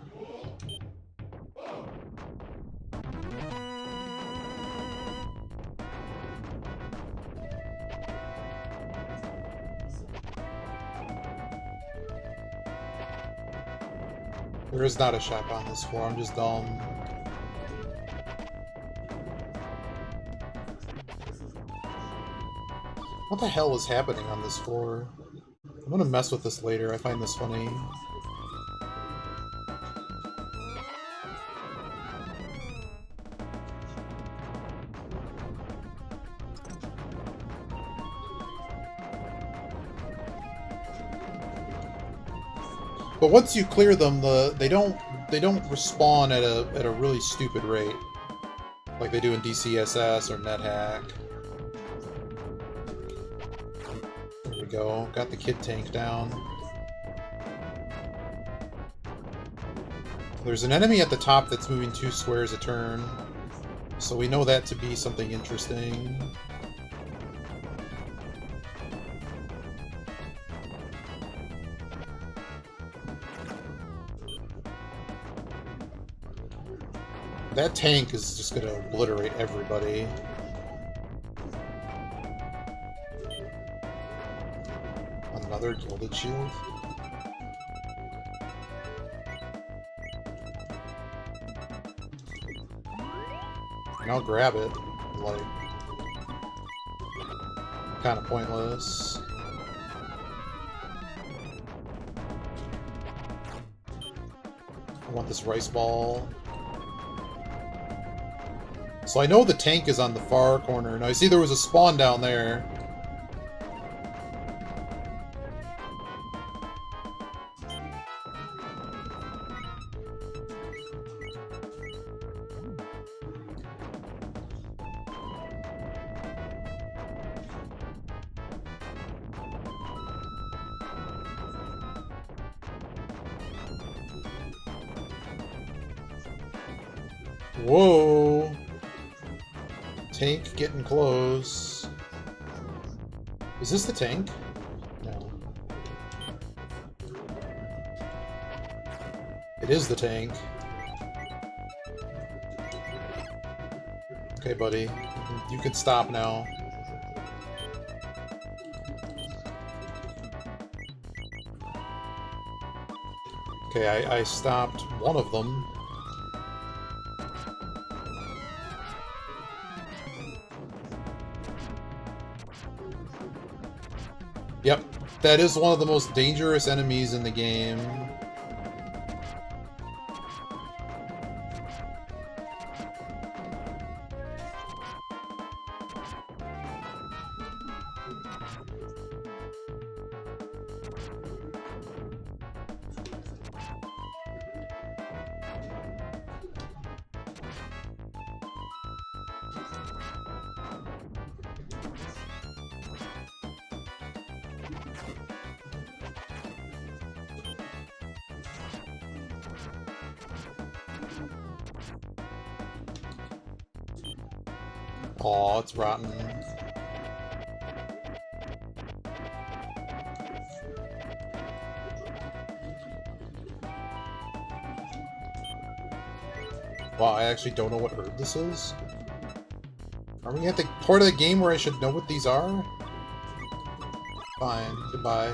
S1: There is not a shop on this floor, I'm just dumb. What the hell is happening on this floor? I'm gonna mess with this later, I find this funny. But once you clear them, they don't respawn at a really stupid rate, like they do in DCSS or NetHack. There we go. Got the kid tank down. There's an enemy at the top that's moving 2 squares a turn, so we know that to be something interesting. That tank is just gonna obliterate everybody. Another gilded shield? And I'll grab it, like, kind of pointless. I want this rice ball. So I know the tank is on the far corner. Now I see there was a spawn down there. Whoa! Tank getting close. Is this the tank? No. It is the tank. Okay, buddy. You can stop now. Okay, I stopped one of them. Yep, that is one of the most dangerous enemies in the game. Aw, it's rotten. Wow, I actually don't know what herb this is. Are we at the part of the game where I should know what these are? Fine, goodbye.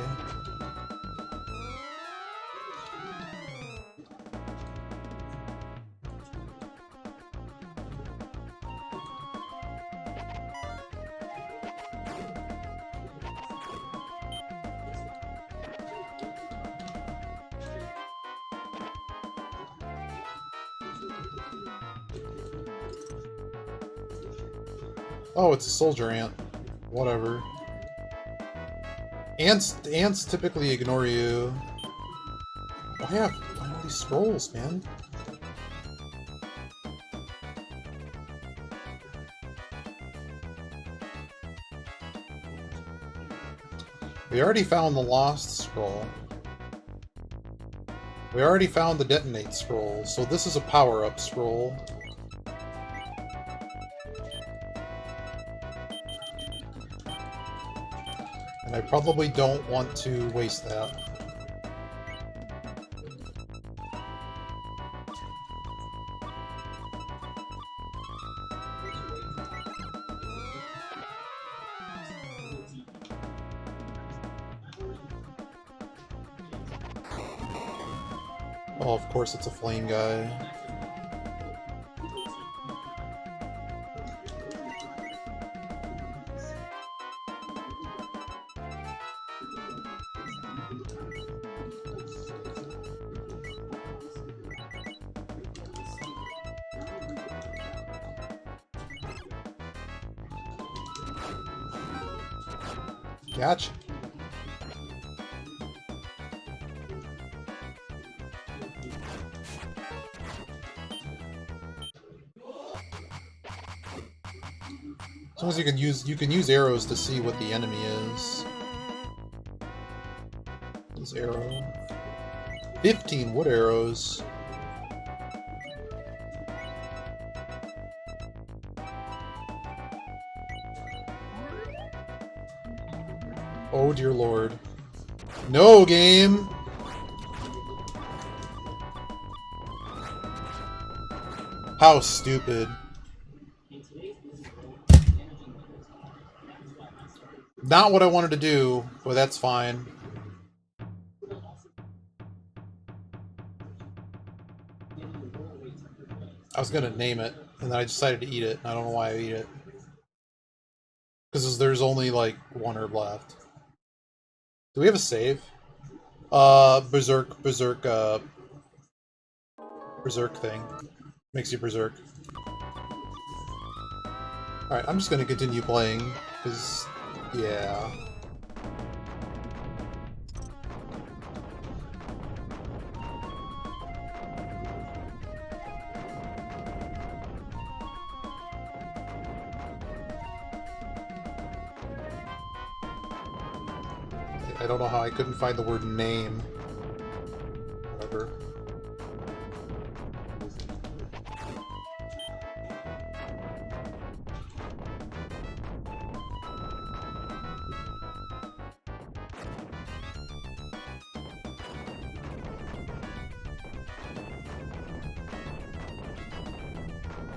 S1: Oh, it's a soldier ant. Whatever. Ants typically ignore you. Oh yeah, find all these scrolls, man. We already found the lost scroll. We already found the detonate scroll, so this is a power-up scroll. And I probably don't want to waste that. Oh, of course it's a flame guy. Gotcha. As long as you can use arrows to see what the enemy is. This arrow. 15 wood arrows. Oh dear lord. No, game! How stupid. Not what I wanted to do, but that's fine. I was gonna name it, and then I decided to eat it. I don't know why I eat it. Because there's only, like, one herb left. Do we have a save? Berserk thing. Makes you berserk. Alright, I'm just gonna continue playing, because, yeah. I don't know how I couldn't find the word name. Whatever.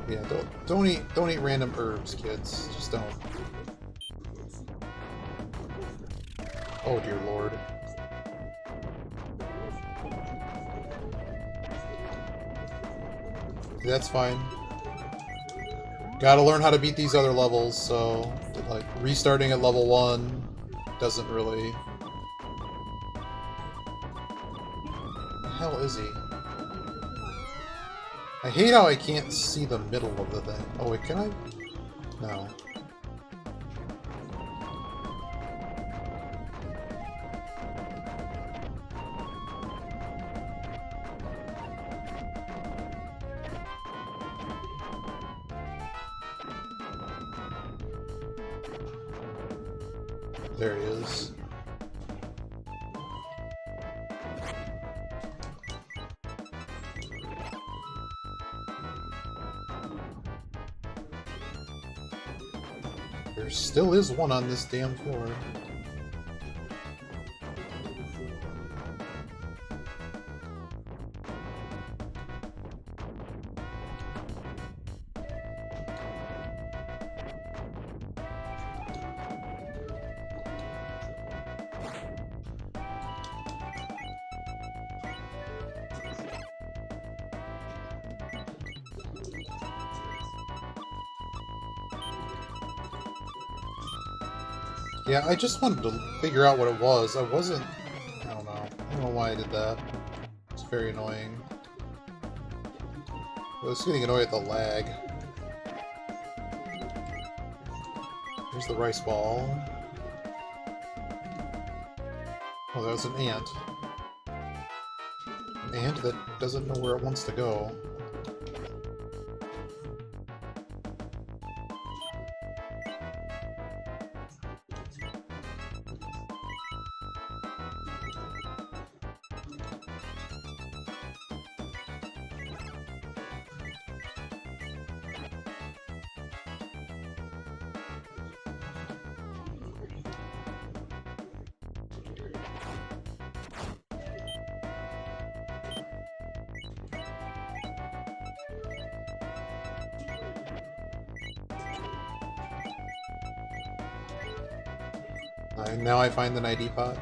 S1: Yeah, don't eat random herbs, kids. Just don't. Oh dear lord. That's fine. Gotta learn how to beat these other levels, so like restarting at level 1 doesn't really. What the hell is he? I hate how I can't see the middle of the thing. Oh wait, can I? No. There he is. There still is one on this damn floor. Yeah, I just wanted to figure out what it was. I don't know. I don't know why I did that. It's very annoying. I was getting annoyed at the lag. Here's the rice ball. Oh, that was an ant. An ant that doesn't know where it wants to go. Now I find an ID pod.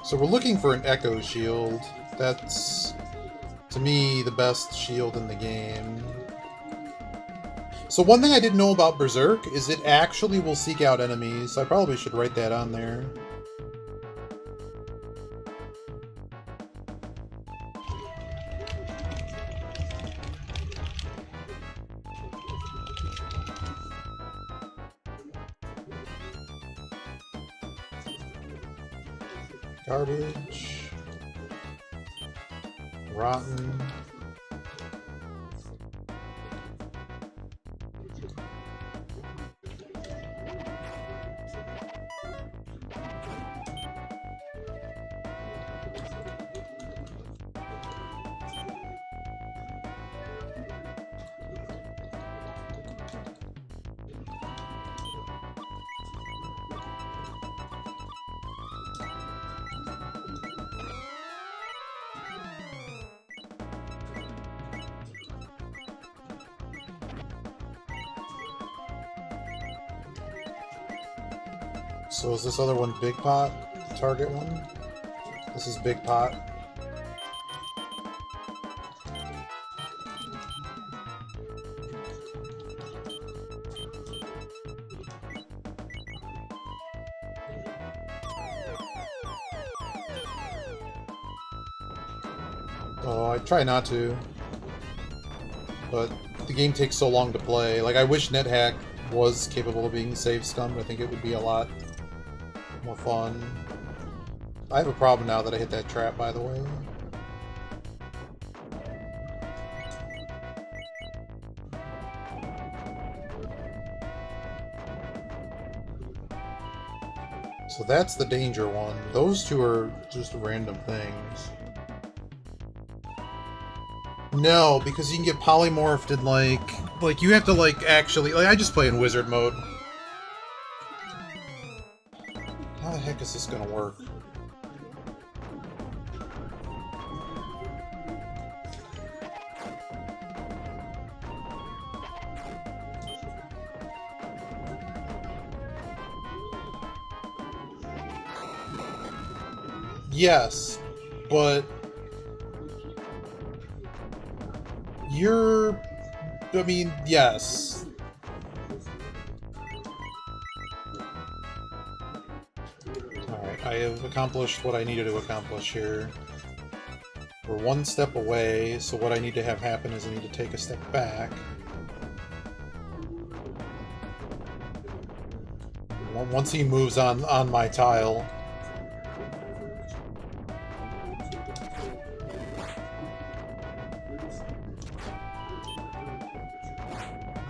S1: So we're looking for an Echo Shield. That's, to me, the best shield in the game. So one thing I didn't know about Berserk is it actually will seek out enemies. I probably should write that on there. Garbage. Rotten. So is this other one Big Pot? The target one? This is Big Pot. Oh, I try not to. But the game takes so long to play. Like, I wish NetHack was capable of being save scummed. I think it would be a lot more fun. I have a problem now that I hit that trap, by the way. So that's the danger one. Those two are just random things. No, because you can get polymorphed and like you have to like actually, like I just play in wizard mode. How the heck is this gonna work? Yes, but you're... I mean, yes. Alright, I have accomplished what I needed to accomplish here. We're one step away, so what I need to have happen is I need to take a step back. Once he moves on my tile...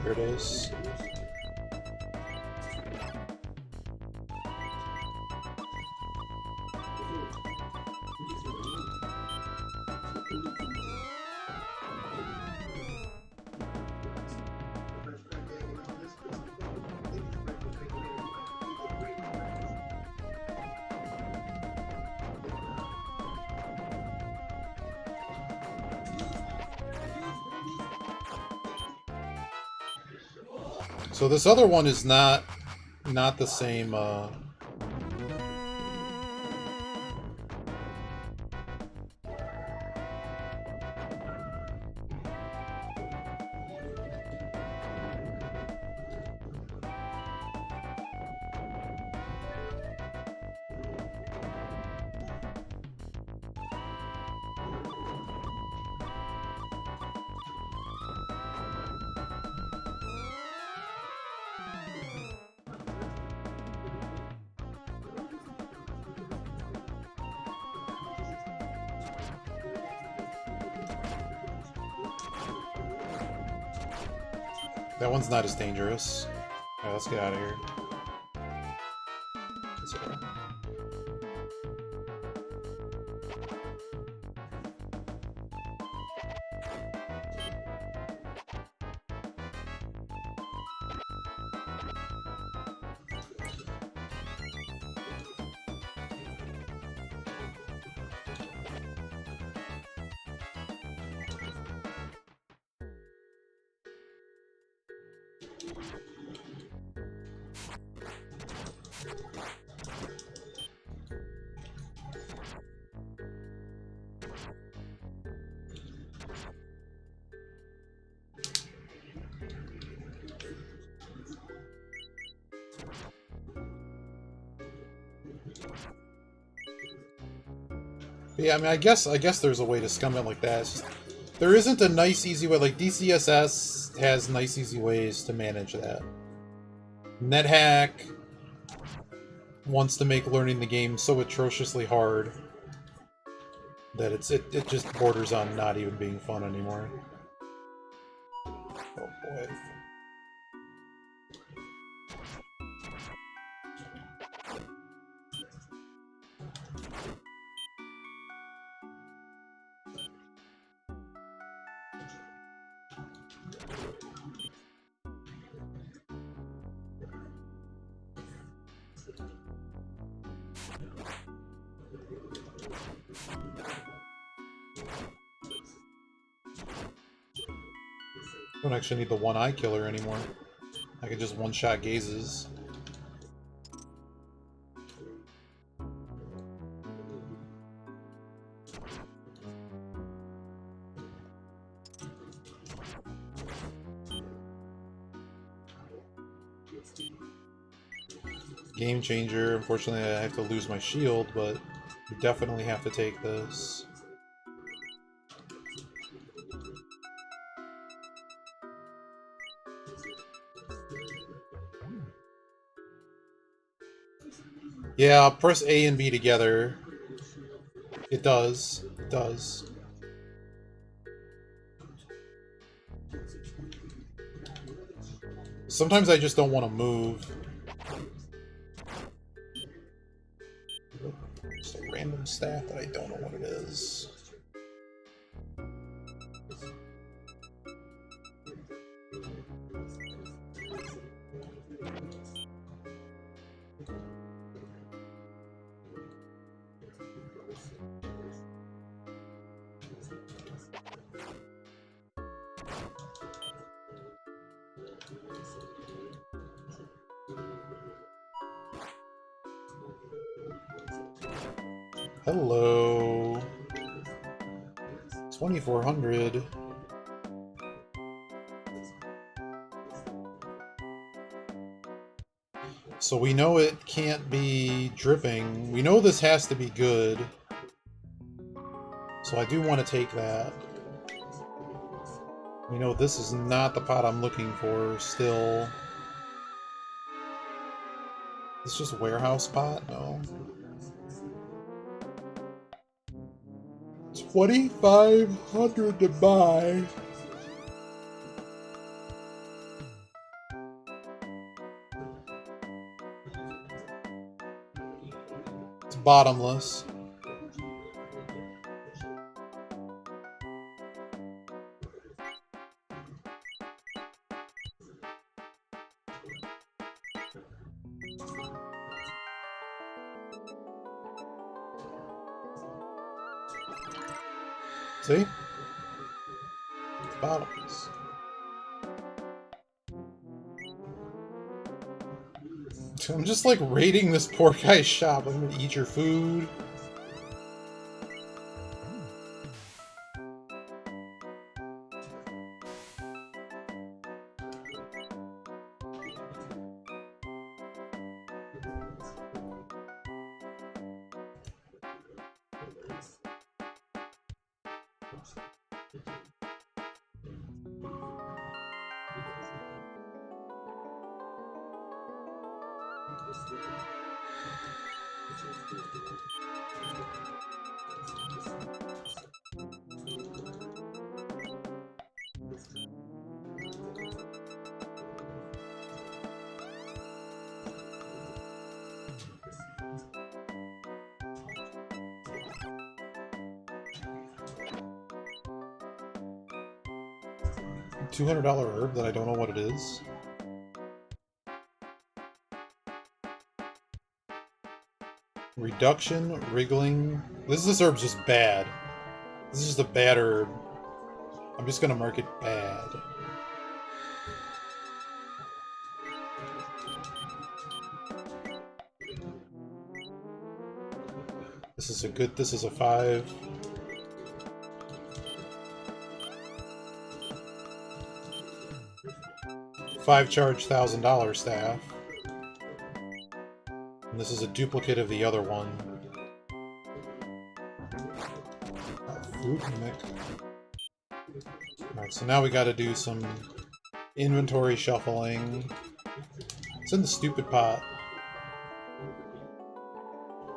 S1: There it is. So this other one is not the same, that one's not as dangerous. Alright, let's get out of here. That's all right. But yeah, I mean, I guess there's a way to scum it like that. It's just, there isn't a nice, easy way. Like, DCSS has nice, easy ways to manage that. NetHack wants to make learning the game so atrociously hard that it just borders on not even being fun anymore. Oh boy. I don't actually need the one-eye killer anymore. I can just one-shot gazes. Game changer. Unfortunately, I have to lose my shield, but you definitely have to take this. Yeah, press A and B together. It does. It does. Sometimes I just don't want to move. Just a random staff that I don't know what it is. Hello. 2400. So we know it can't be dripping. We know this has to be good. So I do want to take that. We know this is not the pot I'm looking for still. It's just a warehouse pot? No. 2,500 to buy. It's bottomless. See? It's bottomless. I'm just like raiding this poor guy's shop. I'm gonna eat your food. $200 herb that I don't know what it is. Reduction, wriggling. This herb's just bad. This is just a bad herb. I'm just gonna mark it bad. This is a good, this is a 5. Five charge $1,000 staff. And this is a duplicate of the other one. Oop, Nick. Alright, so now we gotta do some inventory shuffling. It's in the stupid pot.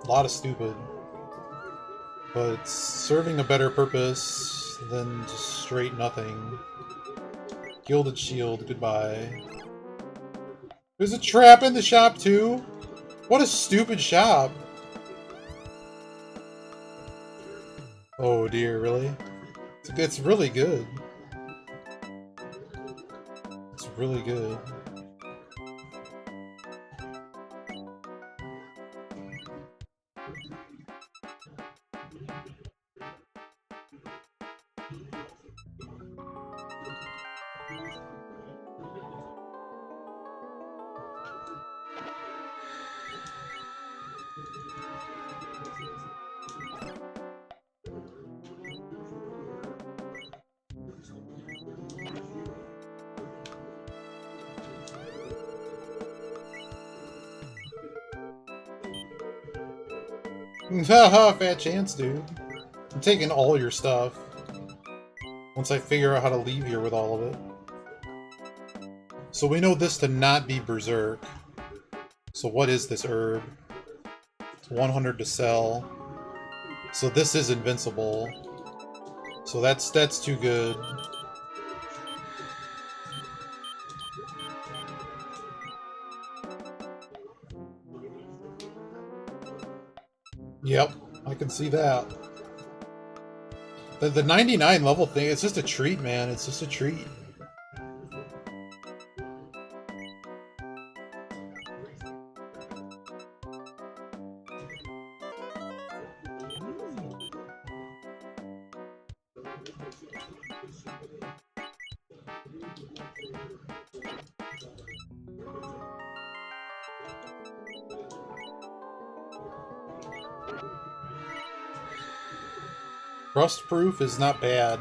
S1: A lot of stupid. But it's serving a better purpose than just straight nothing. Gilded shield, goodbye. There's a trap in the shop too? What a stupid shop! Oh dear, really? It's really good. It's really good. Haha, fat chance, dude. I'm taking all your stuff. Once I figure out how to leave here with all of it. So we know this to not be Berserk. So what is this herb? It's 100 to sell. So this is invincible. So that's too good. Yep, I can see that. The 99 level thing, it's just a treat, man. It's just a treat. Rust-proof is not bad.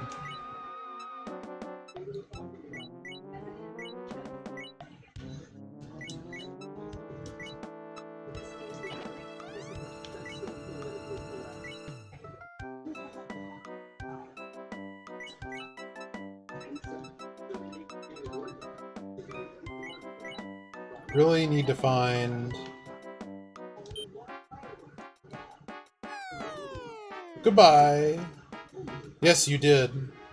S1: Really need to find... Goodbye! Yes, you did.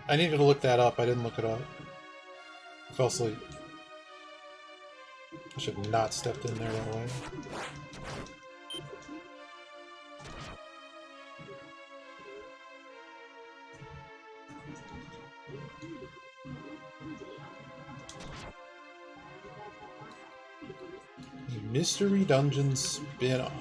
S1: I needed to look that up. I didn't look it up. I fell asleep. I should have not stepped in there that way. A Mystery Dungeon spin-off.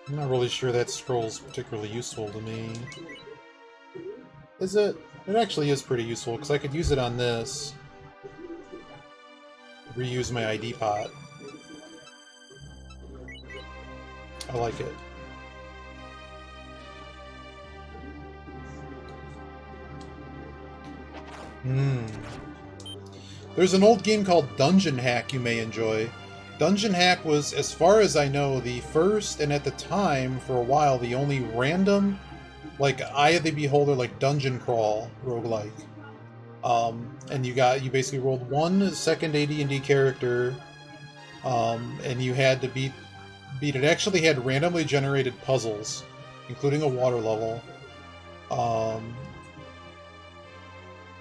S1: I'm not really sure that scroll's particularly useful to me. Is it? It actually is pretty useful, because I could use it on this. Reuse my ID pot. I like it. There's an old game called Dungeon Hack you may enjoy. Dungeon Hack was, as far as I know, the first, and at the time, for a while, the only random, like, Eye of the Beholder, like, dungeon crawl roguelike. And you basically rolled one second AD&D character, and you had to beat it. It actually had randomly generated puzzles, including a water level.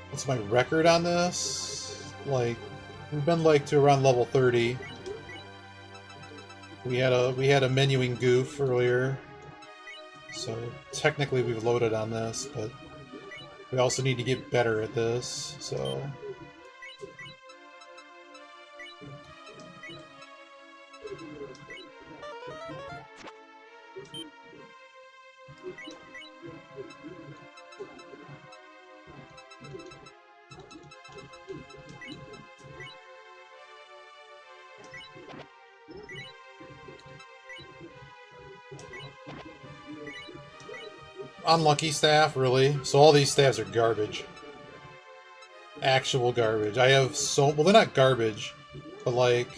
S1: What's my record on this? Like, we've been like to around level 30. We had a menuing goof earlier, so technically we've loaded on this, but we also need to get better at this, so... Unlucky staff, really. So all these staffs are garbage. Actual garbage. I have so... Well, they're not garbage, but like...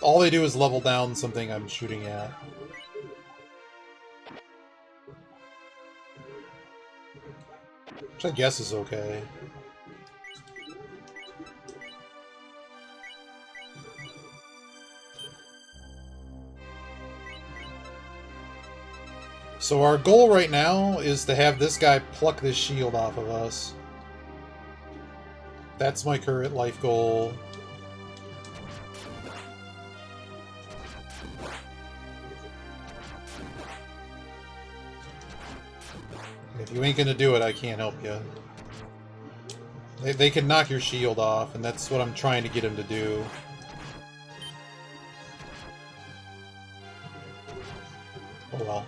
S1: All they do is level down something I'm shooting at. Which I guess is okay. So our goal right now is to have this guy pluck this shield off of us. That's my current life goal. If you ain't gonna do it, I can't help you. They can knock your shield off, and that's what I'm trying to get him to do. Oh well.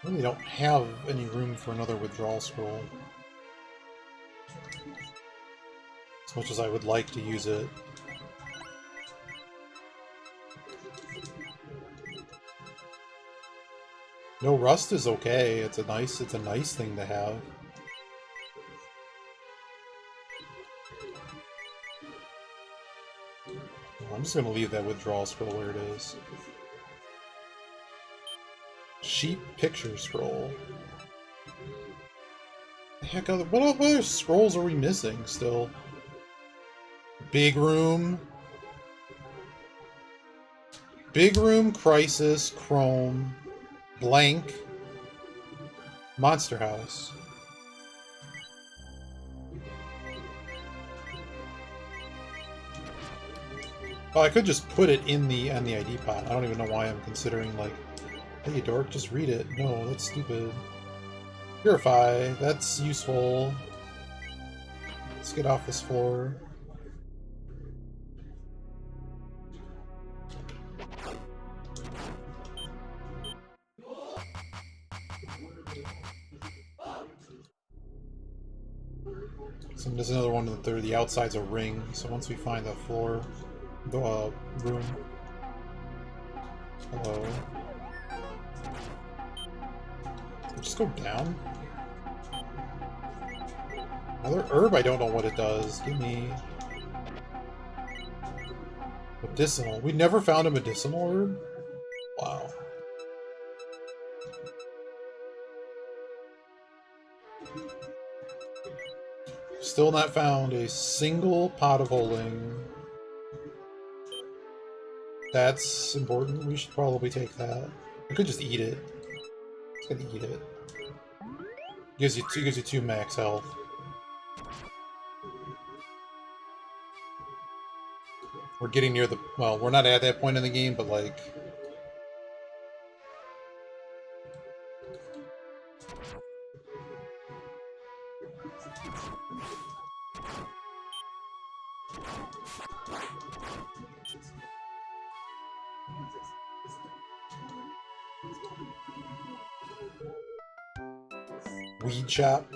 S1: I really don't have any room for another withdrawal scroll. As much as I would like to use it. No rust is okay. It's a nice thing to have. I'm just gonna leave that withdrawal scroll where it is. Sheep picture scroll. The heck, what other scrolls are we missing still? Big room. Big room, crisis, chrome, blank, monster house. Oh, I could just put it in on the ID pot. I don't even know why I'm considering, like, hey, dork, just read it. No, that's stupid. Purify, that's useful. Let's get off this floor. So there's another one that the outside's a ring, so once we find the floor, the room. Hello. Just go down. Another herb, I don't know what it does. Give me... medicinal. We never found a medicinal herb? Wow. Still not found a single pot of holding. That's important. We should probably take that. I could just eat it. Just gonna eat it. Gives you 2 max health. We're getting near the... Well, we're not at that point in the game, but like... Weed chop.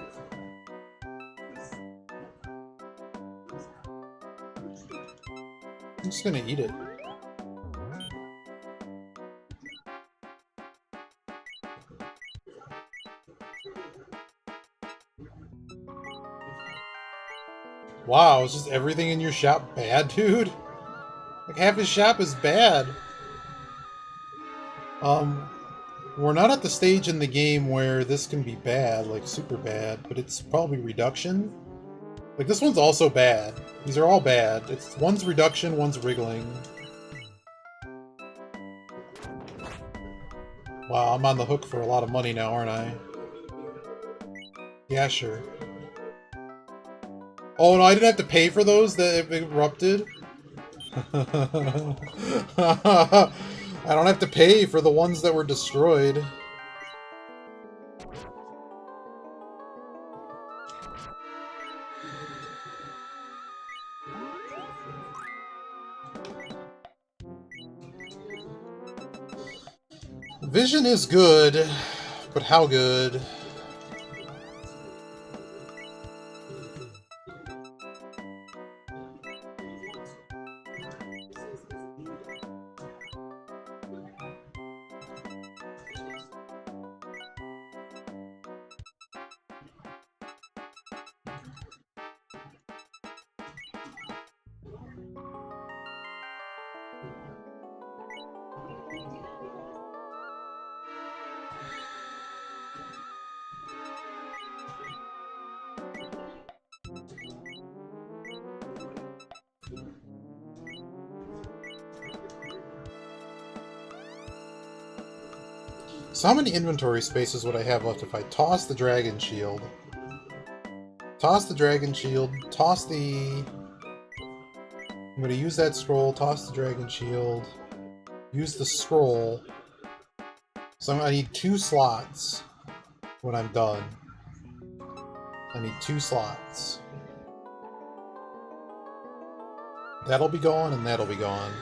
S1: I'm just gonna eat it. Wow, is just everything in your shop bad, dude? Like, half his shop is bad. We're not at the stage in the game where this can be bad, like super bad, but it's probably reduction. Like, this one's also bad. These are all bad. One's reduction, one's wriggling. Wow, I'm on the hook for a lot of money now, aren't I? Yeah, sure. Oh no, I didn't have to pay for those that erupted? I don't have to pay for the ones that were destroyed. Vision is good, but how good? So how many inventory spaces would I have left if I toss the dragon shield? Toss the dragon shield, toss the... I'm going to use that scroll, toss the dragon shield, use the scroll. So I need 2 slots when I'm done. I need 2 slots. That'll be gone, and that'll be gone.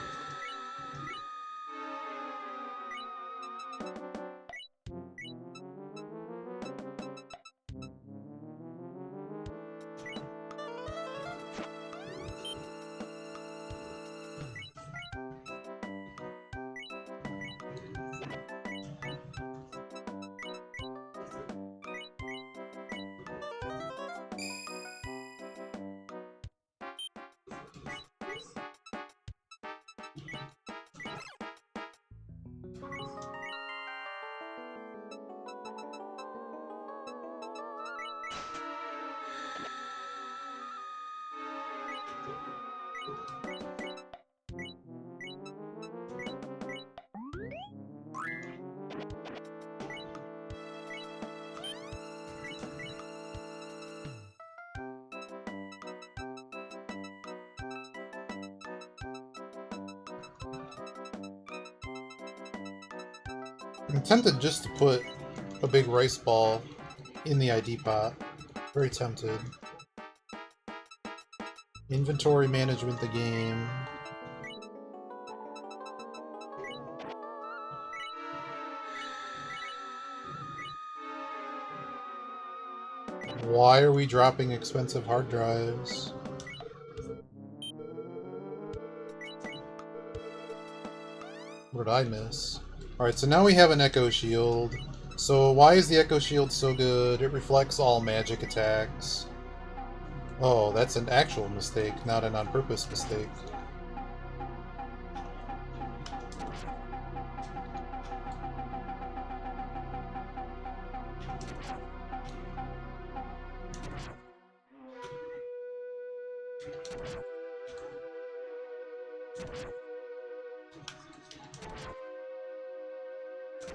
S1: I'm tempted just to put a big rice ball in the ID pot. Very tempted. Inventory management the game. Why are we dropping expensive hard drives? What did I miss? Alright, so now we have an Echo Shield. So why is the Echo Shield so good? It reflects all magic attacks. Oh, that's an actual mistake, not an on-purpose mistake.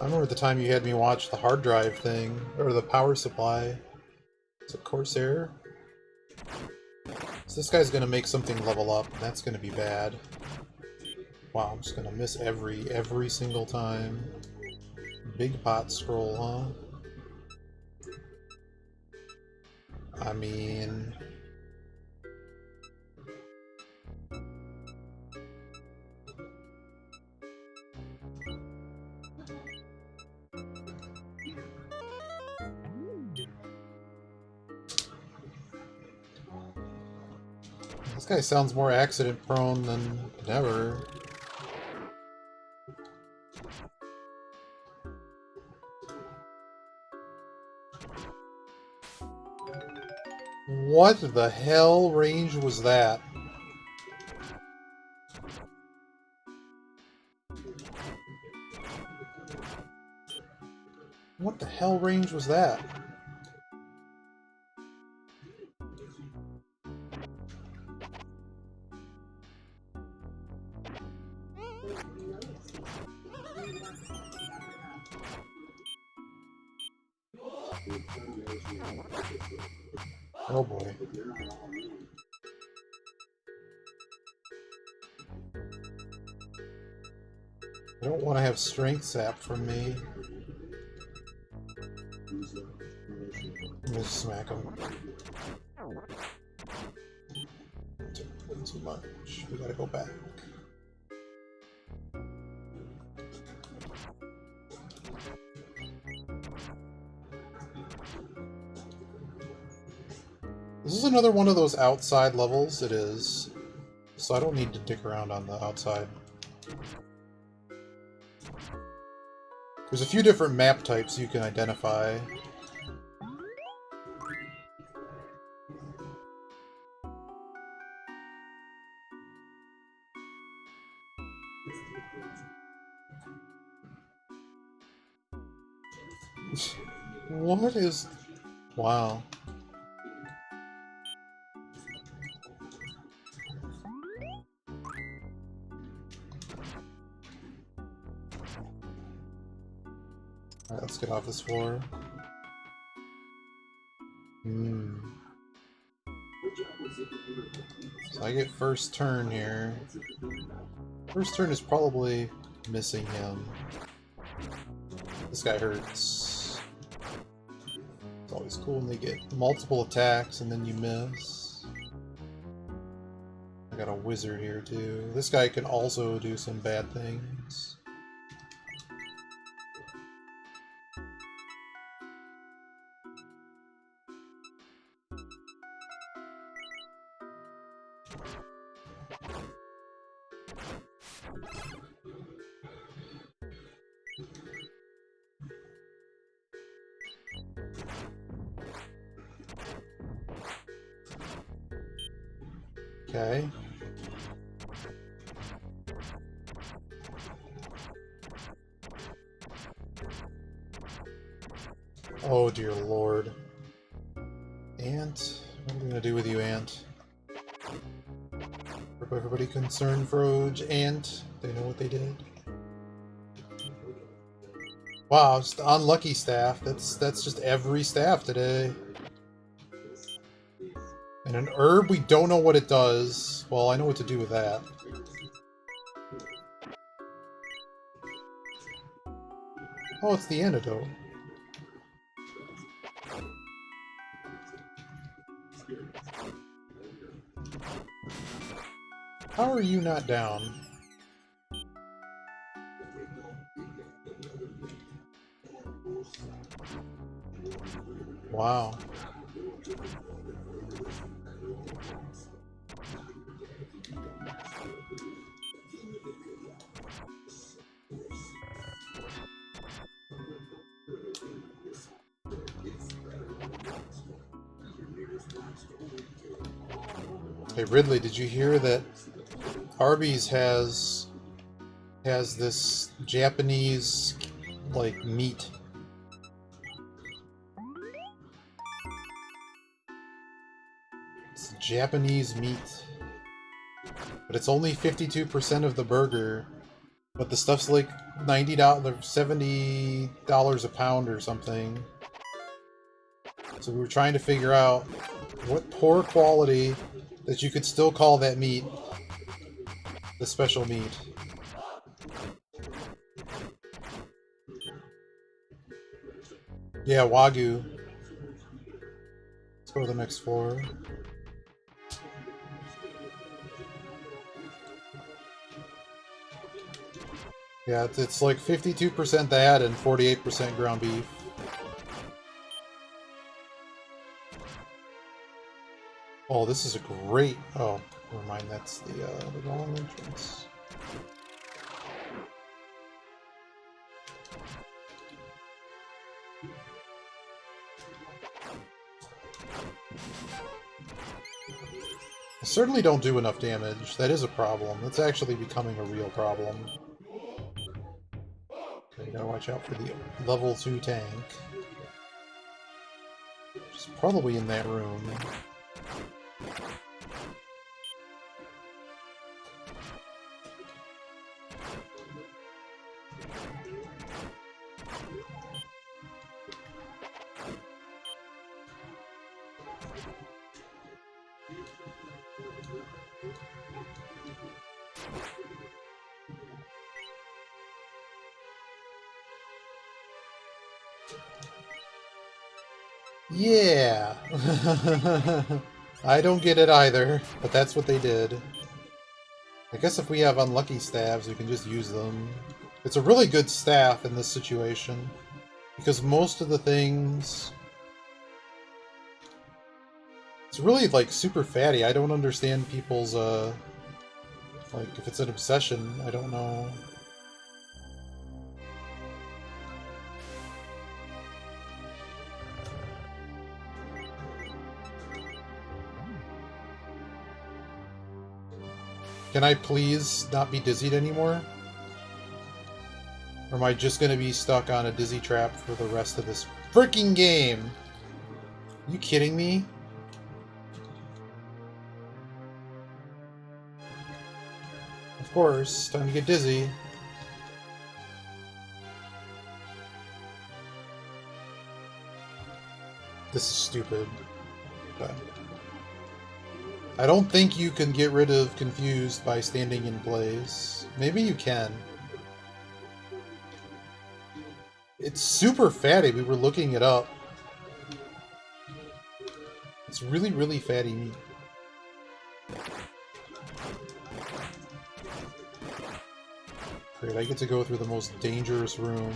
S1: I remember the time you had me watch the hard drive thing, or the power supply. Is it Corsair? So this guy's gonna make something level up, and that's gonna be bad. Wow, I'm just gonna miss every single time. Big pot scroll, huh? I mean... This guy sounds more accident-prone than ever. What the hell range was that? What the hell range was that? Oh boy. I don't want to have strength sap from me. Let me just smack him. Took way too much. We gotta go back. another one of those outside levels? It is. So I don't need to dick around on the outside. There's a few different map types you can identify. What is... Wow. Alright, let's get off this floor. So I get first turn here. First turn is probably missing him. This guy hurts. It's always cool when they get multiple attacks and then you miss. I got a wizard here too. This guy can also do some bad things. Okay. Oh dear lord. Ant? What are we gonna do with you, Ant? Everybody concerned, Froge. Ant? They know what they did? Wow, just unlucky staff. That's just every staff today. And an herb, we don't know what it does. Well, I know what to do with that. Oh, it's the antidote. How are you not down? Wow. Hey Ridley, did you hear that Arby's has this Japanese like meat? It's Japanese meat. But it's only 52% of the burger. But the stuff's like $90, $70 a pound or something. So we were trying to figure out what poor quality that you could still call that meat the special meat. Yeah, Wagyu. Let's go to the next floor. Yeah, it's like 52% that and 48% ground beef. Oh, this is a great... Oh, never mind, that's the wrong entrance. I certainly don't do enough damage. That is a problem. That's actually becoming a real problem. Okay, you gotta watch out for the level 2 tank. Which is probably in that room. Yeah! I don't get it either, but that's what they did. I guess if we have unlucky staves, we can just use them. It's a really good staff in this situation, because most of the things... It's really, like, super fatty. I don't understand people's, like, if it's an obsession, I don't know. Can I please not be dizzied anymore? Or am I just gonna be stuck on a dizzy trap for the rest of this freaking game? Are you kidding me? Of course, time to get dizzy. This is stupid. Okay. I don't think you can get rid of confused by standing in place. Maybe you can. It's super fatty. We were looking it up. It's really, really fatty meat. Great, I get to go through the most dangerous room.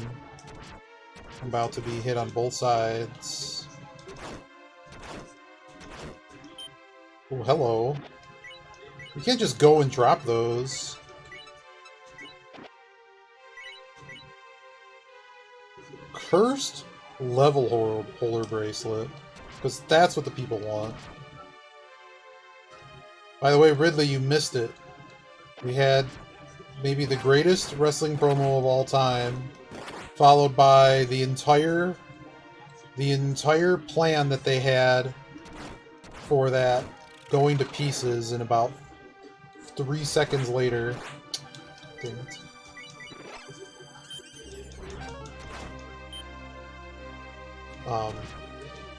S1: I'm about to be hit on both sides. Oh, hello. You can't just go and drop those. Cursed level holder bracelet. Because that's what the people want. By the way, Ridley, you missed it. We had maybe the greatest wrestling promo of all time, followed by the entire plan that they had for that going to pieces in about 3 seconds later. Damn it.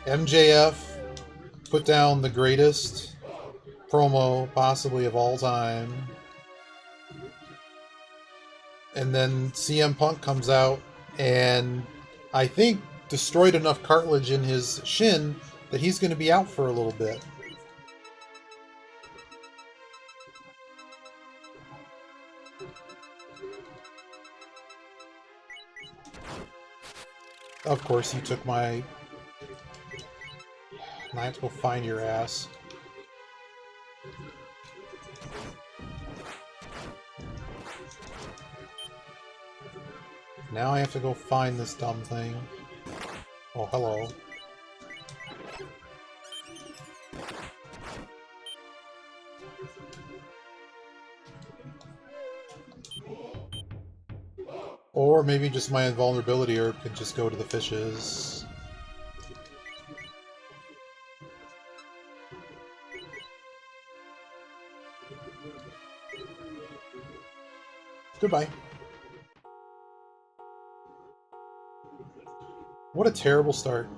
S1: MJF put down the greatest promo possibly of all time. And then CM Punk comes out and I think destroyed enough cartilage in his shin that he's going to be out for a little bit. Of course, you took my... I have to go find your ass. Now I have to go find this dumb thing. Oh, hello. Or maybe just my invulnerability herb could just go to the fishes. Goodbye. What a terrible start.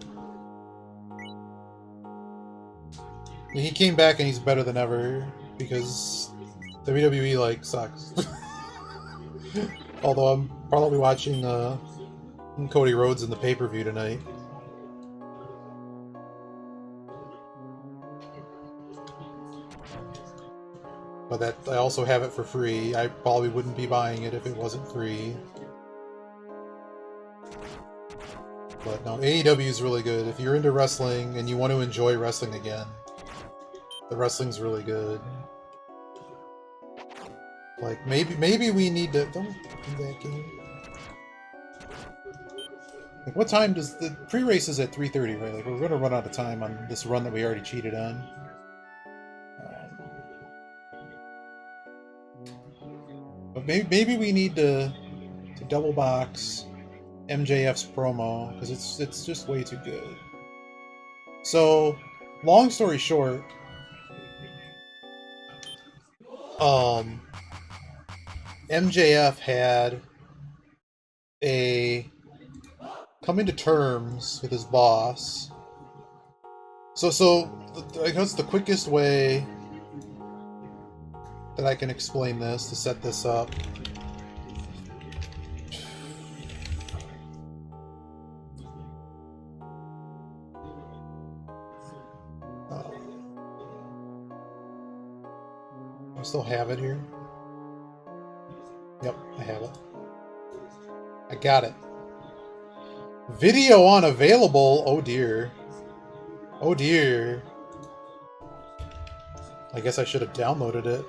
S1: He came back and he's better than ever because WWE like sucks. Although I'm probably watching Cody Rhodes in the pay-per-view tonight. But that I also have it for free. I probably wouldn't be buying it if it wasn't free. But no, AEW is really good. If you're into wrestling and you want to enjoy wrestling again, the wrestling's really good. Like, maybe we need to... Don't do that game. Like, what time does... The pre-race is at 3:30, right? Like, we're going to run out of time on this run that we already cheated on. But maybe we need to double box MJF's promo, because it's just way too good. So, long story short... MJF had a coming to terms with his boss. So I guess the quickest way that I can explain this, to set this up, I still have it here. Yep, I have it. I got it. Video unavailable. Oh dear. Oh dear. I guess I should have downloaded it.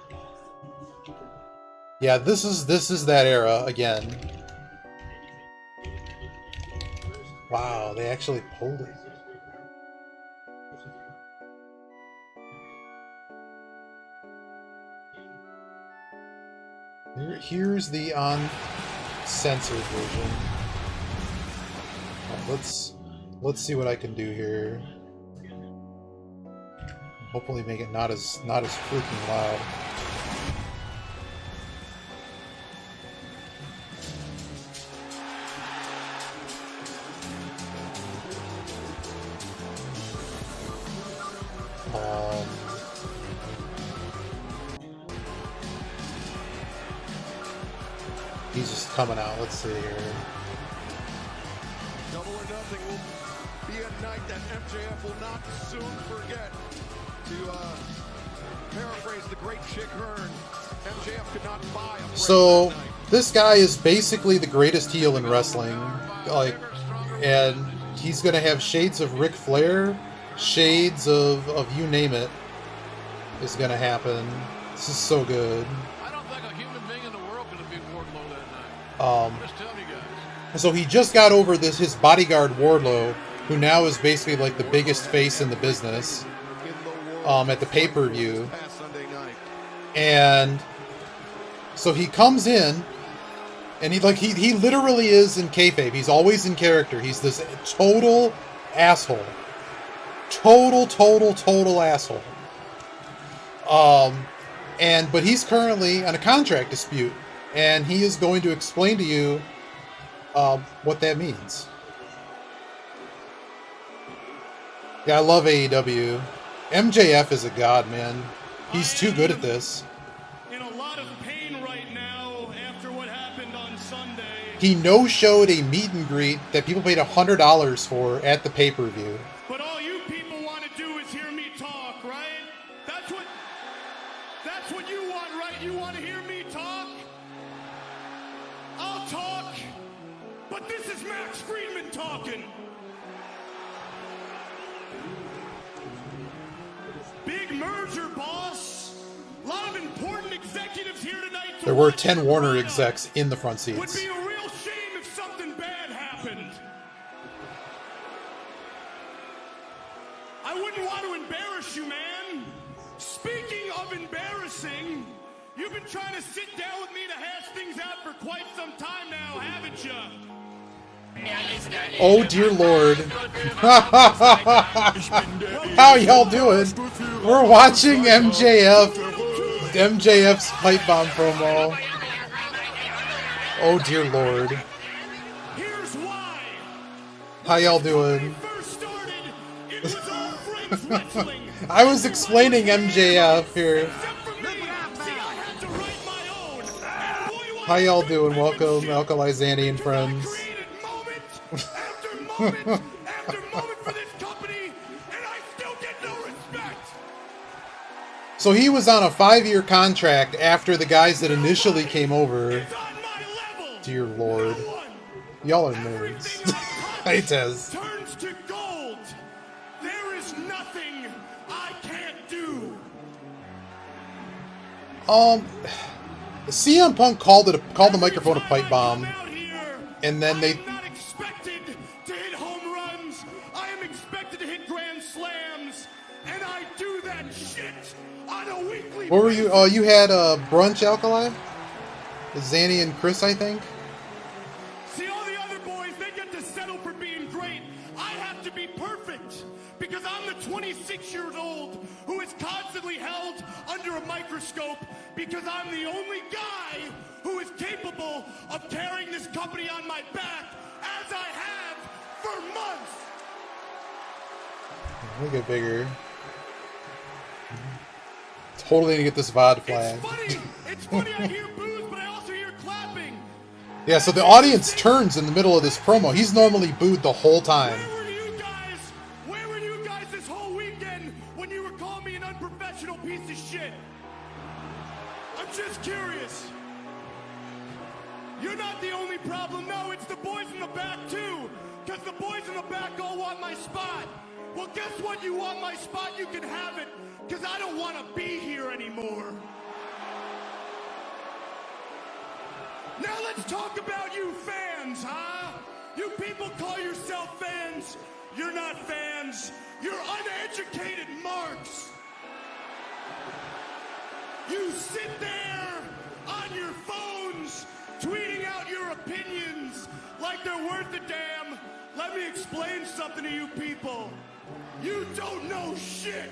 S1: Yeah, this is that era again. Wow, they actually pulled it. Here's the uncensored version. Right, let's see what I can do here. Hopefully make it not as freaking loud. He's just coming out. Let's see here.
S2: Double or Nothing will be a night that MJF will not soon forget. To paraphrase the great Chick Hearn, MJF could not buy a
S1: so this guy is basically the greatest heel in wrestling, like, and he's gonna have shades of Ric Flair, shades of you name it, is gonna happen. This is so good.
S2: I don't think a human being in the world could have beat Wardlow that night. I'm just telling you guys.
S1: So he just got over his bodyguard Wardlow, who now is basically like the biggest face in the business. At the pay-per-view, and so he comes in, and he literally is in kayfabe. He's always in character. He's this total asshole, total asshole. But he's currently on a contract dispute, and he is going to explain to you what that means. Yeah, I love AEW. MJF is a god, man. He's too good at this.
S3: In a lot of pain right now after what happened on Sunday.
S1: He no-showed a meet and greet that people paid $100 for at the pay-per-view.
S3: But all you people want to do is hear me talk, right? That's what you want, right? You want to hear me talk? I'll talk. But this is Max Friedman talking. Big merger, boss. A lot of important executives here tonight.
S1: There were 10 Warner execs in the front seats.
S3: Would be a real shame if something bad happened. I wouldn't want to embarrass you, man. Speaking of embarrassing, you've been trying to sit down with me to hash things out for quite some time now, haven't you?
S1: Oh dear Lord. How y'all doing? We're watching MJF's pipe bomb promo. Oh dear Lord.
S3: Here's why.
S1: How y'all doing?
S3: First started, it was all friends wrestling.
S1: I was explaining MJF here.
S3: Except for me. See, I had to write my own. And boy,
S1: How y'all doing? Welcome, Alkali Zanny and friends.
S3: moment after moment after moment for this company, and I still get no respect.
S1: So he was on a 5-year contract after the guys that initially came over.
S3: It's on my level.
S1: Dear Lord.
S3: No one.
S1: Y'all are nerds. Hey, Tez.
S3: Turns to gold. There is nothing I can't do.
S1: CM Punk called the microphone a pipe bomb,
S3: Come out here,
S1: and then they
S3: I am not expected to hit home runs. I am expected to hit grand slams, and I do that shit on a weekly
S1: What were you?
S3: basis.
S1: Oh, you had brunch, Alkali? Zanny and Chris, I think.
S3: See, all the other boys, they get to settle for being great. I have to be perfect because I'm the 26-year-old who is constantly held under a microscope because I'm the only guy who is capable of carrying this company on my back as I have for months.
S1: We'll get bigger. Totally gonna get this VOD flag.
S3: It's funny I hear boos, but I also hear clapping.
S1: Yeah, so the audience turns in the middle of this promo. He's normally booed the whole time.
S3: Where were you guys? Where were you guys this whole weekend when you were calling me an unprofessional piece of shit? I'm just curious. You're not the only problem. No, it's the boys in the back too. Because the boys in the back all want my spot. Well, guess what? You want my spot, you can have it. Because I don't want to be here more. Now let's talk about you fans, huh? You people call yourself fans. You're not fans. You're uneducated marks. You sit there on your phones tweeting out your opinions like they're worth a damn. Let me explain something to you people. You don't know shit.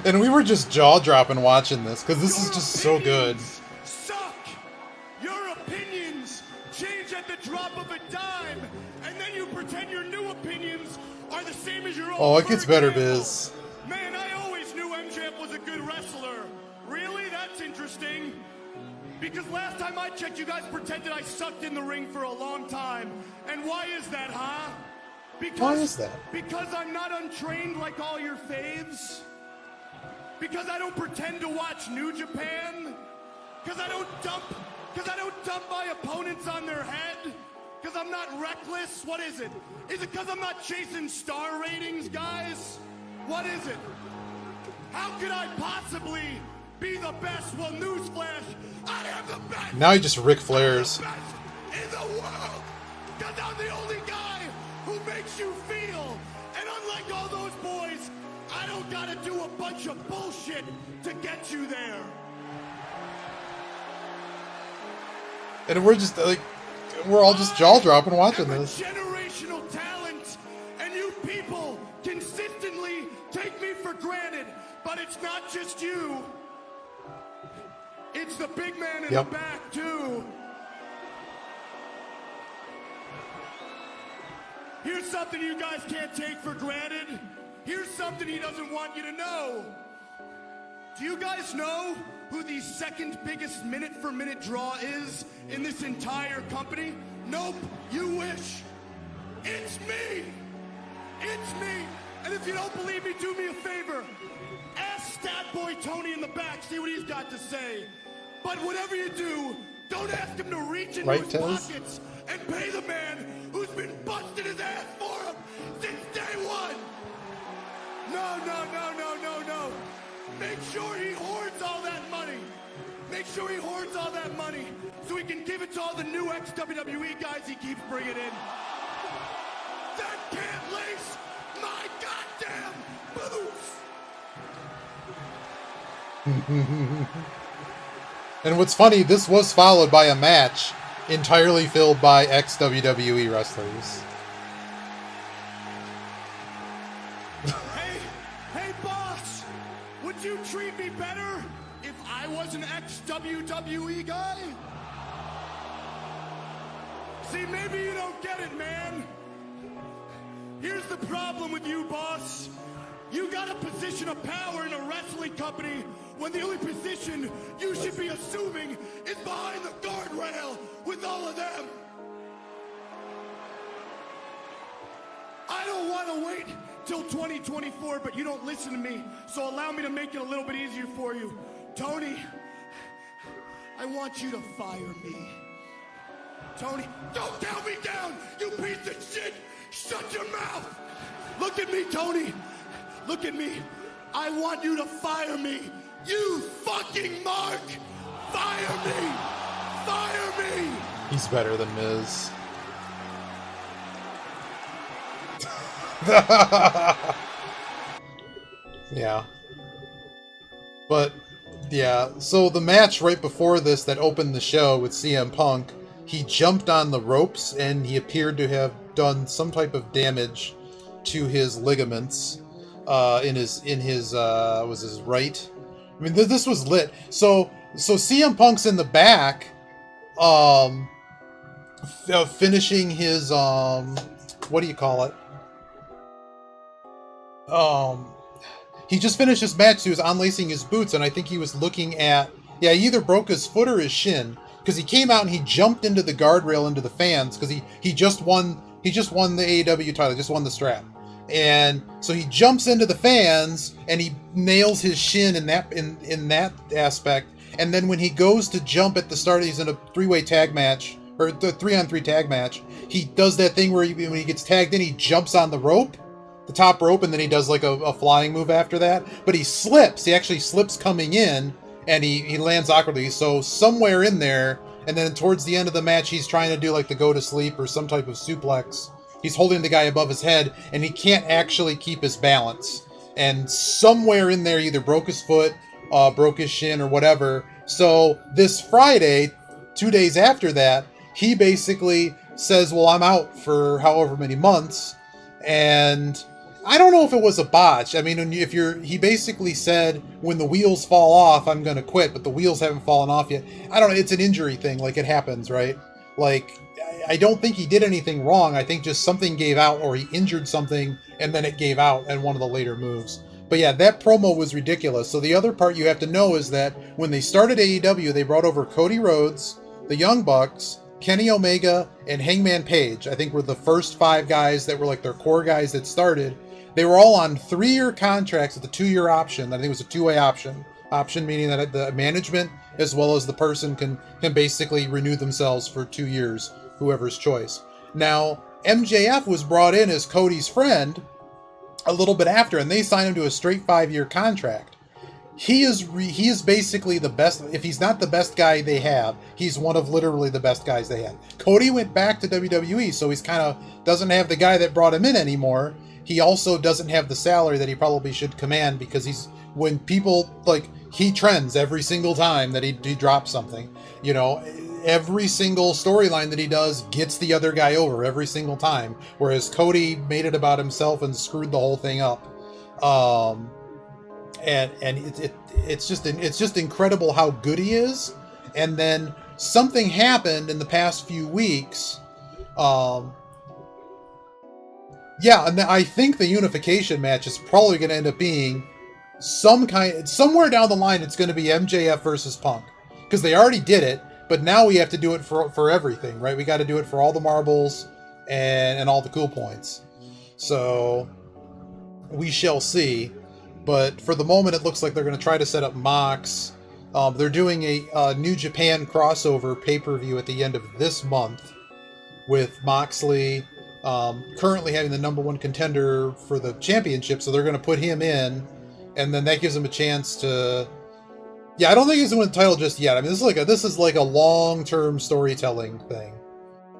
S1: And we were just jaw-dropping watching this, because this is just so good.
S3: Suck. Your opinions change at the drop of a dime, and then you pretend your new opinions are the same as your old.
S1: Oh, it gets better,
S3: example,
S1: Biz.
S3: Man, I always knew MJF was a good wrestler. Really? That's interesting. Because last time I checked, you guys pretended I sucked in the ring for a long time. And why is that, huh?
S1: Why is that?
S3: Because I'm not untrained like all your faves? Because I don't pretend to watch New Japan? Because I don't dump my opponents on their head? Because I'm not reckless? What is it? Is it because I'm not chasing star ratings, guys? What is it? How could I possibly be the best? Well, newsflash, I am the best.
S1: Now he just Ric Flairs.
S3: I'm the best in the world. Because I'm the only guy who makes you feel. And unlike all those boys, I don't gotta do a bunch of bullshit to get you there.
S1: And we're just like, we're all just jaw-dropping watching this.
S3: Generational talent, and you people consistently take me for granted. But it's not just you. It's the big man in the back, too. Here's something you guys can't take for granted. Here's something he doesn't want you to know. Do you guys know who the second biggest minute-for-minute draw is in this entire company? Nope, you wish. It's me. It's me. And if you don't believe me, do me a favor. Ask Stat Boy Tony in the back, see what he's got to say. But whatever you do, don't ask him to reach into his pockets and pay the man who's been busting his ass for him since day one. No, no, no, no, no, no. Make sure he hoards all that money. Make sure he hoards all that money so he can give it to all the new ex-WWE guys he keeps bringing in. That can't lace my goddamn boots.
S1: And what's funny, this was followed by a match entirely filled by ex-WWE wrestlers.
S3: Hey, boss! Would you treat me better if I was an ex-WWE guy? See, maybe you don't get it, man. Here's the problem with you, boss. You got a position of power in a wrestling company when the only position you should be assuming is behind the guardrail with all of them. I don't want to wait till 2024, but you don't listen to me, so allow me to make it a little bit easier for you. Tony, I want you to fire me. Tony, don't tell me down, you piece of shit! Shut your mouth! Look at me, Tony! Look at me. I want you to fire me. You fucking mark! Fire me! Fire me!
S1: He's better than Miz. Yeah. But, yeah, so the match right before this that opened the show with CM Punk, he jumped on the ropes and he appeared to have done some type of damage to his ligaments. In his was his right. I mean, this was lit. So CM Punk's in the back, finishing his what do you call it? He just finished his match. So he was unlacing his boots, and I think he was looking at he either broke his foot or his shin because he came out and he jumped into the guardrail into the fans because he just won the AEW title, just won the strap. And so he jumps into the fans and he nails his shin in that aspect. And then when he goes to jump at the start, he's in a 3-way tag match or the 3-on-3 tag match. He does that thing where when he gets tagged in, he jumps on the rope, the top rope, and then he does like a flying move after that. But he slips. He actually slips coming in, and he lands awkwardly. So somewhere in there, and then towards the end of the match, he's trying to do like the go to sleep or some type of suplex. He's holding the guy above his head, and he can't actually keep his balance. And somewhere in there, either broke his foot, broke his shin, or whatever. So this Friday, 2 days after that, he basically says, well, I'm out for however many months. And I don't know if it was a botch. I mean, he basically said, when the wheels fall off, I'm going to quit, but the wheels haven't fallen off yet. I don't know. It's an injury thing. Like, it happens, right? Like, I don't think he did anything wrong. I think just something gave out, or he injured something, and then it gave out in one of the later moves. But yeah, that promo was ridiculous. So the other part you have to know is that when they started AEW, they brought over Cody Rhodes, the Young Bucks, Kenny Omega, and Hangman Page. I think were the first 5 guys that were like their core guys that started. They were all on 3-year contracts with a 2-year option. I think it was a 2-way option. Option meaning that the management as well as the person can basically renew themselves for 2 years, whoever's choice. Now, MJF was brought in as Cody's friend a little bit after, and they signed him to a straight 5-year contract. He is basically the best. If he's not the best guy they have, he's one of literally the best guys they have. Cody went back to WWE, so he's kind of doesn't have the guy that brought him in anymore. He also doesn't have the salary that he probably should command, because when people, like, he trends every single time that he drops something. You know, every single storyline that he does gets the other guy over every single time, whereas Cody made it about himself and screwed the whole thing up. And it's just incredible how good he is. And then something happened in the past few weeks. Yeah, and I think the unification match is probably going to end up being somewhere down the line. It's going to be MJF versus Punk, because they already did it, but now we have to do it for everything, right? We got to do it for all the marbles and all the cool points. So we shall see. But for the moment, it looks like they're going to try to set up Mox. They're doing a New Japan crossover pay-per-view at the end of this month with Moxley currently having the #1 contender for the championship. So they're going to put him in, and then that gives him a chance to... Yeah, I don't think he's going to win the title just yet. I mean, this is like a long-term storytelling thing.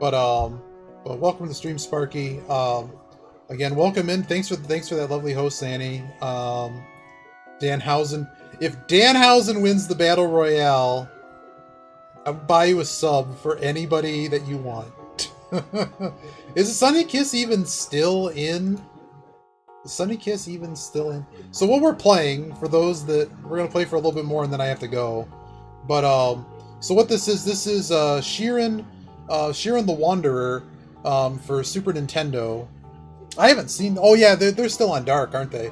S1: But welcome to the stream, Sparky. Again, welcome in. Thanks for that lovely host, Annie. Danhausen. If Danhausen wins the Battle Royale, I'll buy you a sub for anybody that you want. Is Sunny Kiss even still in? Is Sunny Kiss even still in? So what we're playing, for those that... We're going to play for a little bit more and then I have to go. But, so what this is Shiren the Wanderer for Super Nintendo. I haven't seen... Oh yeah, they're still on Dark, aren't they?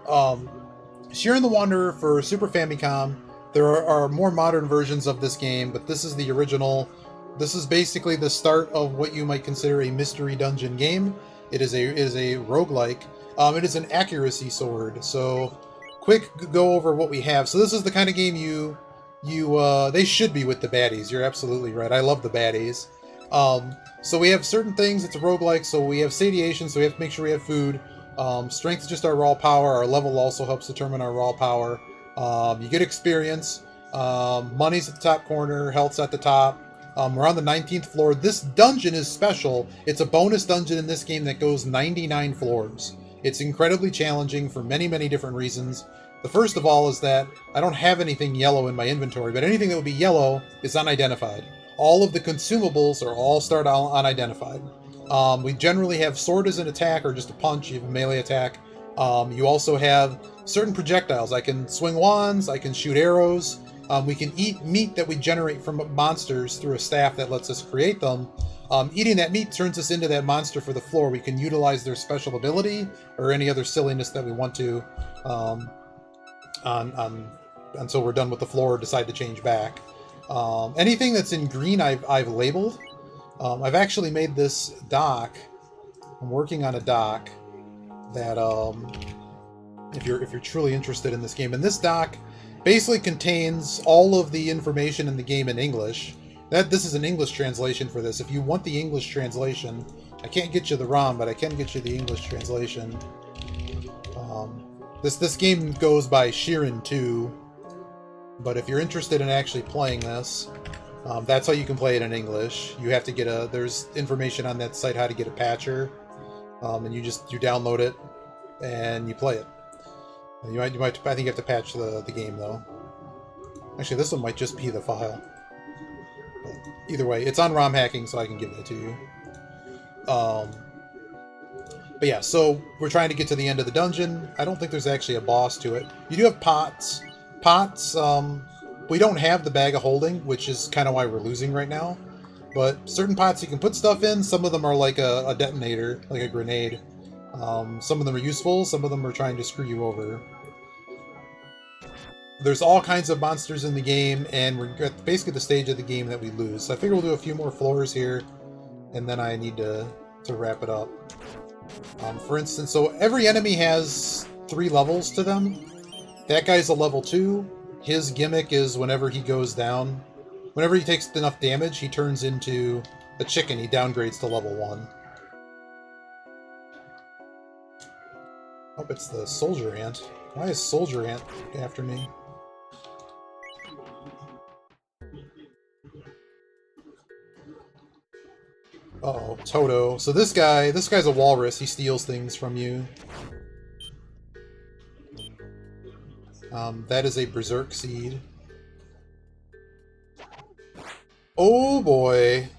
S1: Shiren the Wanderer for Super Famicom. There are more modern versions of this game, but this is the original. This is basically the start of what you might consider a mystery dungeon game. It is a roguelike. It is an accuracy sword. So, quick go over what we have. So this is the kind of game they should be with the baddies. You're absolutely right. I love the baddies. So we have certain things. It's a roguelike, so we have satiation, so we have to make sure we have food. Strength is just our raw power. Our level also helps determine our raw power. You get experience. Money's at the top corner. Health's at the top. We're on the 19th floor. This dungeon is special. It's a bonus dungeon in this game that goes 99 floors. It's incredibly challenging for many, many different reasons. The first of all is that I don't have anything yellow in my inventory, but anything that would be yellow is unidentified. All of the consumables are all start out unidentified. We generally have sword as an attack or just a punch. You have a melee attack. You also have certain projectiles. I can swing wands. I can shoot arrows. We can eat meat that we generate from monsters through a staff that lets us create them. Eating that meat turns us into that monster for the floor. We can utilize their special ability or any other silliness that we want to until we're done with the floor or decide to change back. Anything that's in green I've labeled. I've actually made this dock. I'm working on a dock that if you're truly interested in this game. And this dock basically contains all of the information in the game in English. This is an English translation for this. If you want the English translation, I can't get you the ROM, but I can get you the English translation. This game goes by Shiren 2, but if you're interested in actually playing this, that's how you can play it in English. You have to get a... There's information on that site how to get a patcher, and you download it and you play it. You might I think you have to patch the game though. Actually, this one might just be the file. But either way, it's on ROM hacking, so I can give it to you. But yeah, so we're trying to get to the end of the dungeon. I don't think there's actually a boss to it. You do have pots. Pots, we don't have the bag of holding, which is kind of why we're losing right now. But certain pots you can put stuff in. Some of them are like a detonator, like a grenade. Some of them are useful, some of them are trying to screw you over. There's all kinds of monsters in the game, and we're at basically the stage of the game that we lose. So I figure we'll do a few more floors here, and then I need to wrap it up. For instance, so every enemy has 3 levels to them. That guy's a level 2. His gimmick is whenever he goes down, whenever he takes enough damage, he turns into a chicken. He downgrades to level 1. Oh, it's the soldier ant. Why is soldier ant after me? Uh-oh, Toto. So this guy's a walrus. He steals things from you. That is a berserk seed. Oh boy.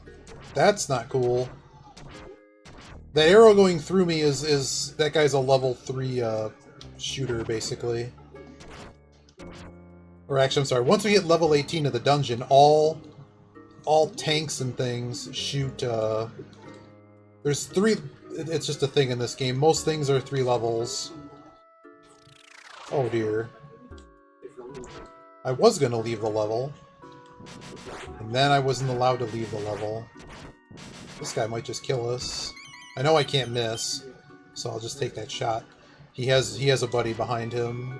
S1: That's not cool. The arrow going through me is that guy's a level 3 shooter, basically. Or actually, I'm sorry. Once we hit level 18 of the dungeon, all tanks and things shoot. There's 3. It's just a thing in this game. Most things are 3 levels. Oh dear. I was gonna leave the level, and then I wasn't allowed to leave the level. This guy might just kill us. I know I can't miss, so I'll just take that shot. He has a buddy behind him.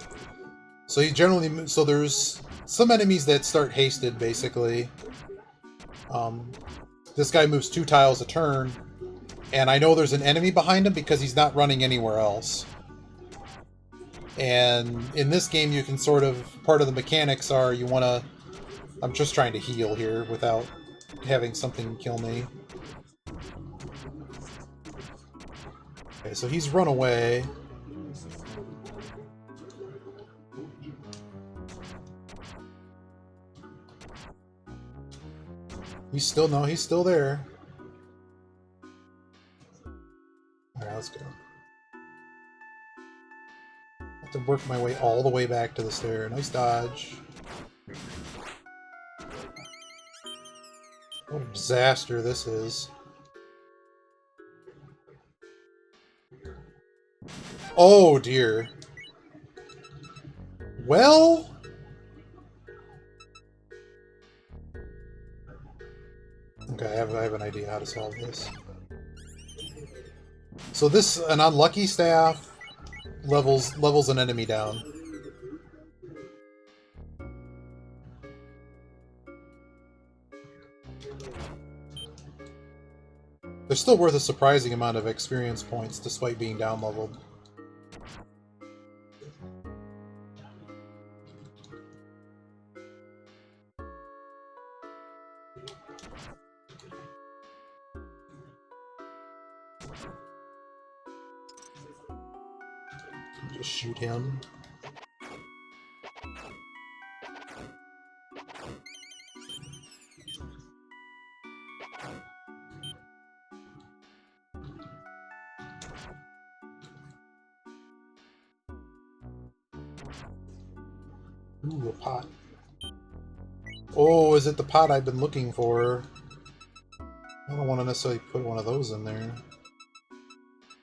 S1: So he generally... So there's some enemies that start hasted, basically. This guy moves 2 tiles a turn, and I know there's an enemy behind him because he's not running anywhere else. And in this game, you can sort of... Part of the mechanics are you want to... I'm just trying to heal here without having something kill me. Okay, so he's run away. He's still there. Alright, let's go. I have to work my way all the way back to the stair. Nice dodge. What a disaster this is. Oh dear. Well... Okay, I have an idea how to solve this. So an unlucky staff levels an enemy down. They're still worth a surprising amount of experience points despite being down leveled. Just shoot him. Ooh, a pot. Oh, is it the pot I've been looking for? I don't want to necessarily put one of those in there.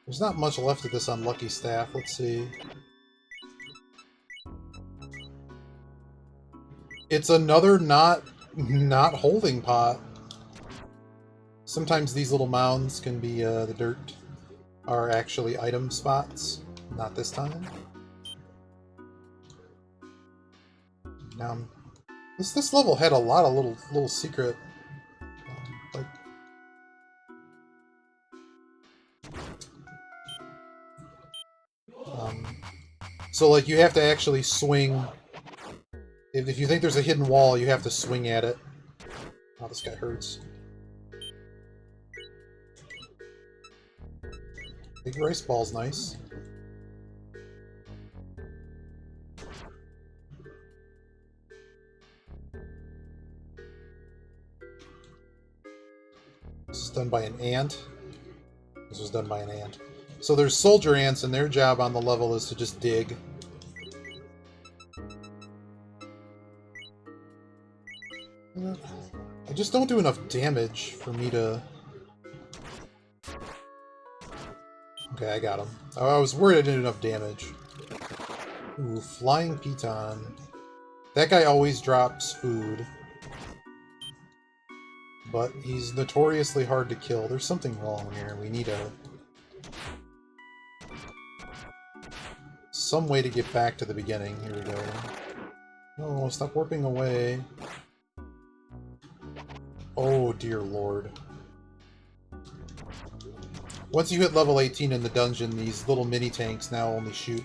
S1: There's not much left of this unlucky staff. Let's see. It's another not holding pot. Sometimes these little mounds can be the dirt are actually item spots. Not this time. Now, this level had a lot of little secret. So, like, you have to actually swing. If you think there's a hidden wall, you have to swing at it. Oh, this guy hurts. Big rice ball's nice. This is done by an ant. This was done by an ant. So there's soldier ants, and their job on the level is to just dig. I just don't do enough damage for me to... Okay, I got him. I was worried I didn't do enough damage. Ooh, flying piton. That guy always drops food. But he's notoriously hard to kill. There's something wrong here. We need some way to get back to the beginning. Here we go. No, stop warping away. Oh, dear lord. Once you hit level 18 in the dungeon, these little mini-tanks now only shoot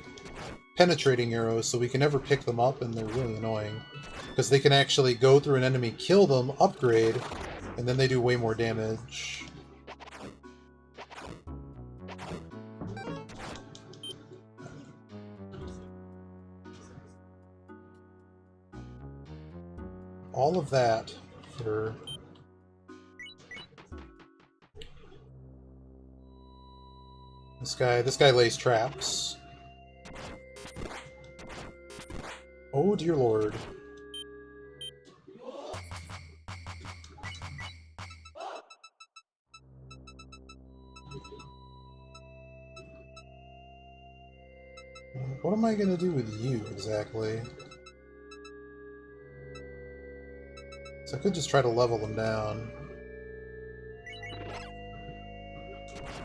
S1: penetrating arrows, so we can never pick them up, and they're really annoying. Because they can actually go through an enemy, kill them, upgrade, and then they do way more damage. All of that for... This guy lays traps. Oh dear lord. What am I gonna do with you exactly? So I could just try to level them down.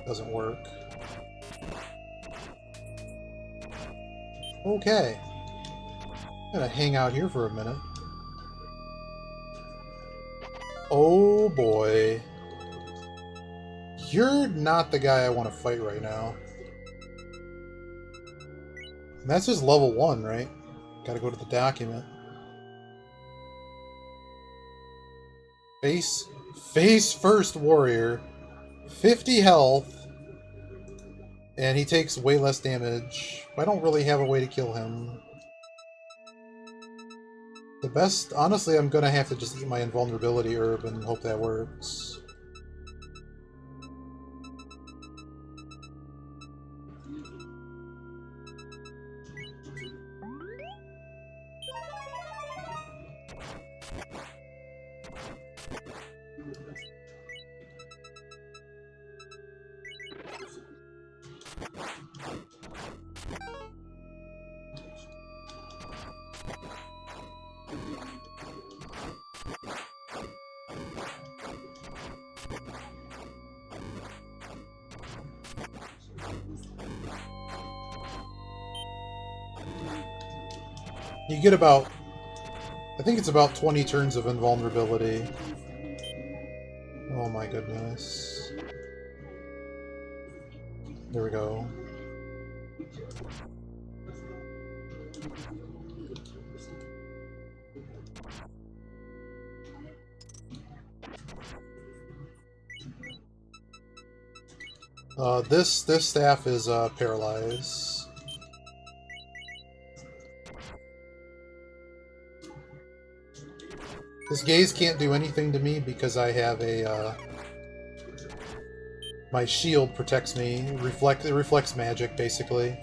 S1: Doesn't work. Okay. I'm gonna hang out here for a minute. Oh boy. You're not the guy I want to fight right now. And that's just level 1, right? Gotta go to the document. Face first warrior. 50 health. And he takes way less damage. I don't really have a way to kill him. The best... Honestly, I'm gonna have to just eat my invulnerability herb and hope that works. You get about... I think it's about 20 turns of invulnerability. Oh my goodness. There we go. This staff is paralyzed. This gaze can't do anything to me because I have a, my shield protects me. It reflects magic, basically.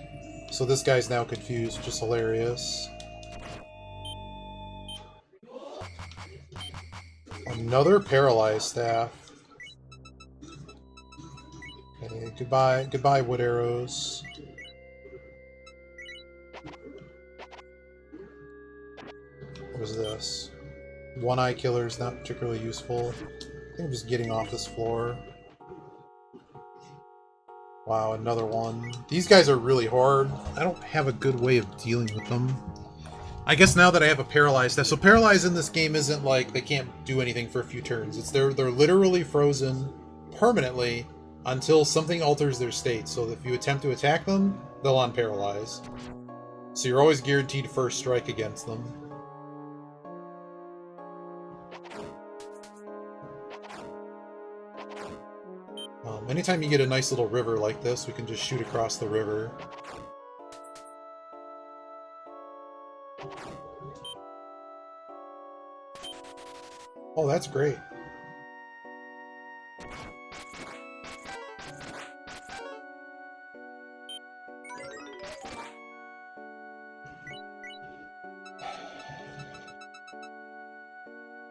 S1: So this guy's now confused, which is hilarious. Another staff. Okay, goodbye wood arrows. What is this? One-eye killer is not particularly useful. I think I'm just getting off this floor. Wow, another one. These guys are really hard. I don't have a good way of dealing with them. I guess now that I have a paralyzed staff. So paralyzed in this game isn't like they can't do anything for a few turns. It's they're literally frozen permanently until something alters their state. So if you attempt to attack them, they'll unparalyze. So you're always guaranteed first strike against them. Anytime you get a nice little river like this, we can just shoot across the river. Oh, that's great.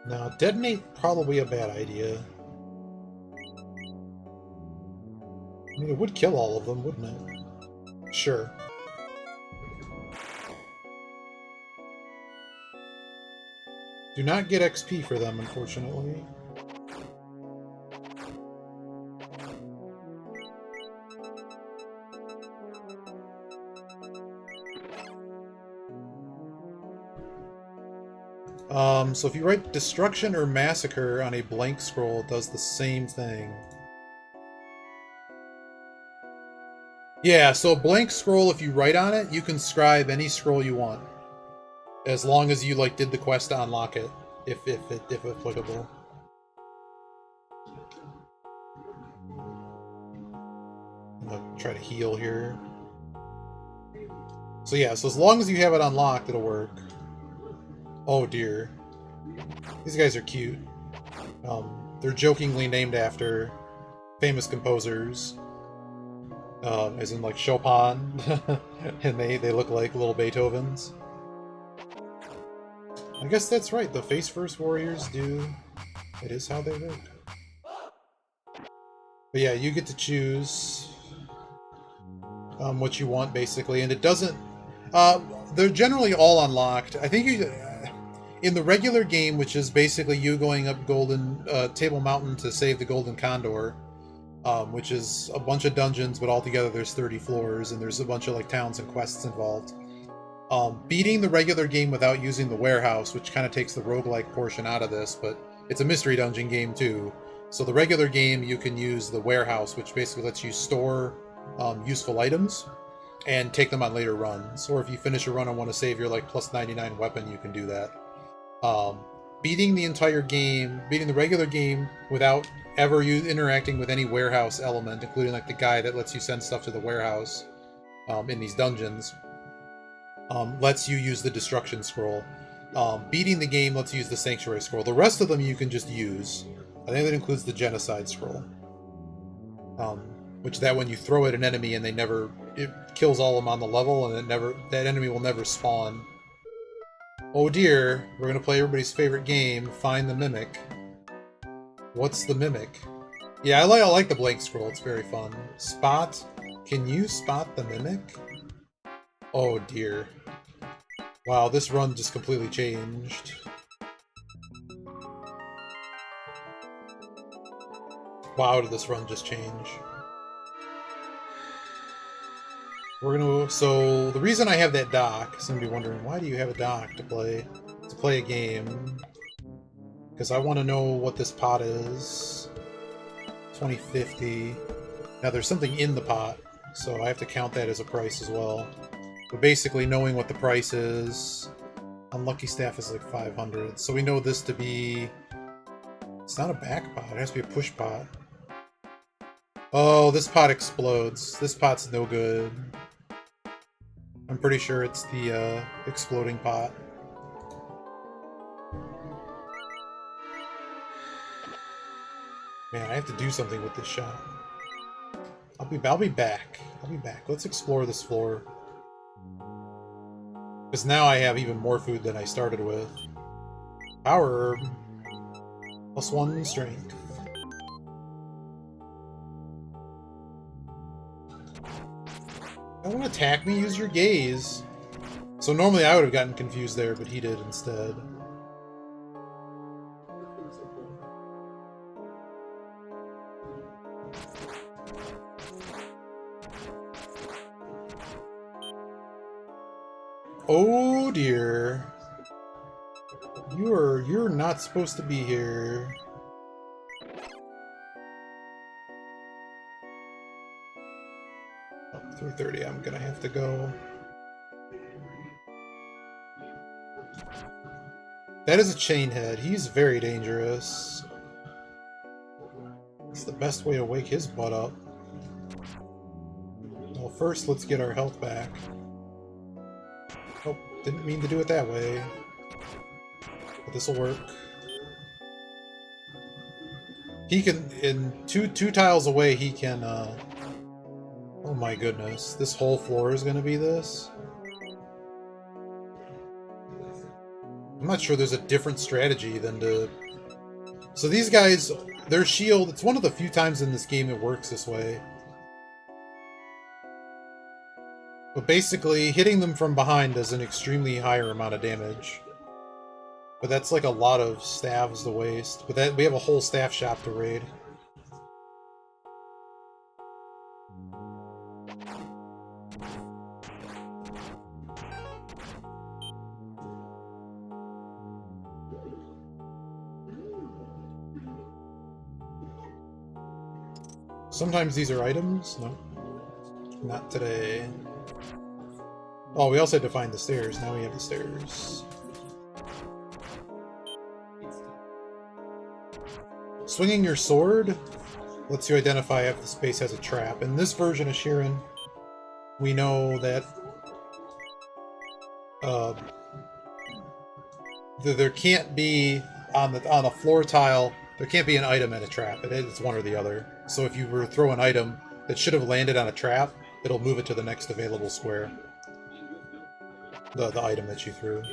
S1: Now, detonate probably a bad idea. I mean, it would kill all of them, wouldn't it? Sure. Do not get XP for them, unfortunately. So if you write Destruction or Massacre on a blank scroll, it does the same thing. Yeah, so a blank scroll, if you write on it, you can scribe any scroll you want. As long as you, like, did the quest to unlock it, if applicable. I'm gonna try to heal here. So yeah, so as long as you have it unlocked, it'll work. Oh dear. These guys are cute. They're jokingly named after famous composers. As in, like, Chopin. And they look like little Beethovens. I guess that's right, the face-first warriors do. It is how they look. But yeah, you get to choose what you want, basically, and it doesn't... they're generally all unlocked. I think you... in the regular game, which is basically you going up Table Mountain to save the Golden Condor, which is a bunch of dungeons, but altogether there's 30 floors, and there's a bunch of, like, towns and quests involved. Beating the regular game without using the warehouse, which kind of takes the roguelike portion out of this, but it's a mystery dungeon game too. So the regular game, you can use the warehouse, which basically lets you store useful items and take them on later runs. Or if you finish a run and want to save your, like, plus 99 weapon, you can do that. Beating the regular game without ever interacting with any warehouse element, including, like, the guy that lets you send stuff to the warehouse in these dungeons, lets you use the Destruction Scroll. Beating the game lets you use the Sanctuary Scroll. The rest of them you can just use. I think that includes the Genocide Scroll. Which that when you throw at an enemy and it kills all of them on the level, and that enemy will never spawn. Oh dear, we're gonna play everybody's favorite game, Find the Mimic. What's the Mimic? Yeah, I like the blank scroll, it's very fun. Spot? Can you spot the Mimic? Oh dear. Wow, this run just completely changed. Wow, did this run just change. So the reason I have that dock, somebody wondering, why do you have a dock to play a game? Because I want to know what this pot is. 2050. Now there's something in the pot, so I have to count that as a price as well. But basically knowing what the price is, Unlucky Staff is like 500, so we know this to be... It's not a back pot, it has to be a push pot. Oh, this pot explodes. This pot's no good. I'm pretty sure it's the exploding pot. Man, I have to do something with this shot. I'll be back. Let's explore this floor. Because now I have even more food than I started with. Power herb. +1 strength. Don't attack me, use your gaze. So normally I would have gotten confused there, but he did instead. Oh dear. You're not supposed to be here. Oh, 3:30, I'm gonna have to go. That is a chain head. He's very dangerous. It's the best way to wake his butt up. Well, first, let's get our health back. Oh, didn't mean to do it that way. But this'll work. He can, in two tiles away, he can, oh my goodness. This whole floor is gonna be this? I'm not sure there's a different strategy than to... So these guys, their shield, it's one of the few times in this game it works this way. But basically, hitting them from behind does an extremely higher amount of damage. But that's like a lot of staves to waste. But that we have a whole staff shop to raid. Sometimes these are items. No. Not today. Oh, we also had to find the stairs. Now we have the stairs. Swinging your sword lets you identify if the space has a trap. In this version of Shiren, we know that there can't be on a floor tile. There can't be an item and a trap. It's one or the other. So if you were to throw an item that should have landed on a trap, it'll move it to the next available square. The item that you threw.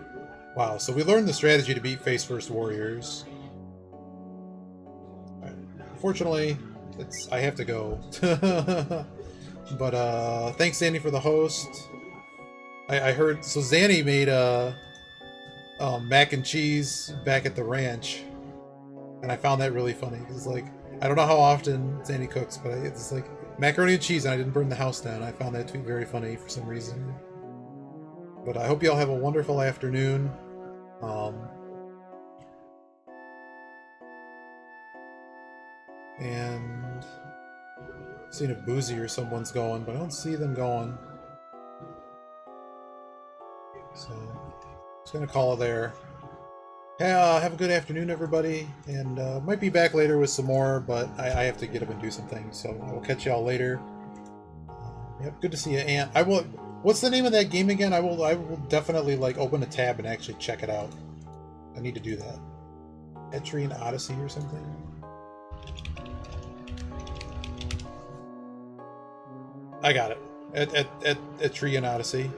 S1: Wow, so we learned the strategy to beat face-first warriors. Right. Unfortunately, I have to go. But thanks Zanny for the host. I heard, so Zanny made mac and cheese back at the ranch. And I found that really funny. It's like, I don't know how often Zanny cooks, but it's like macaroni and cheese and I didn't burn the house down. I found that to be very funny for some reason. But I hope you all have a wonderful afternoon. And seeing if Boozy or someone's going, but I don't see them going. So, just gonna call it there. Have a good afternoon, everybody, and might be back later with some more, but I have to get up and do some things, so I will catch y'all later. Yep, good to see you, Ant. I will. What's the name of that game again? I will definitely like open a tab and actually check it out. I need to do that. Etrian Odyssey or something. I got it. Etrian Odyssey.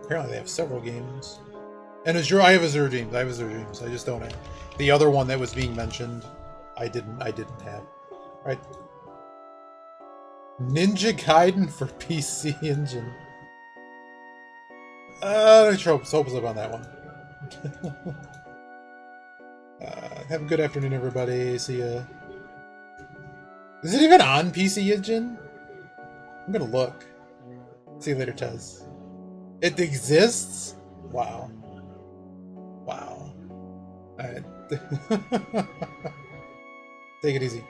S1: Apparently they have several games. And Azure, I have Azure Dreams. I just don't have. The other one that was being mentioned, I didn't have. Right. Ninja Gaiden for PC Engine. Hopes up on that one. Have a good afternoon, everybody. See ya. Is it even on PC Engine? I'm gonna look. See you later, Tez. It exists? Wow. Wow. Alright. Take it easy.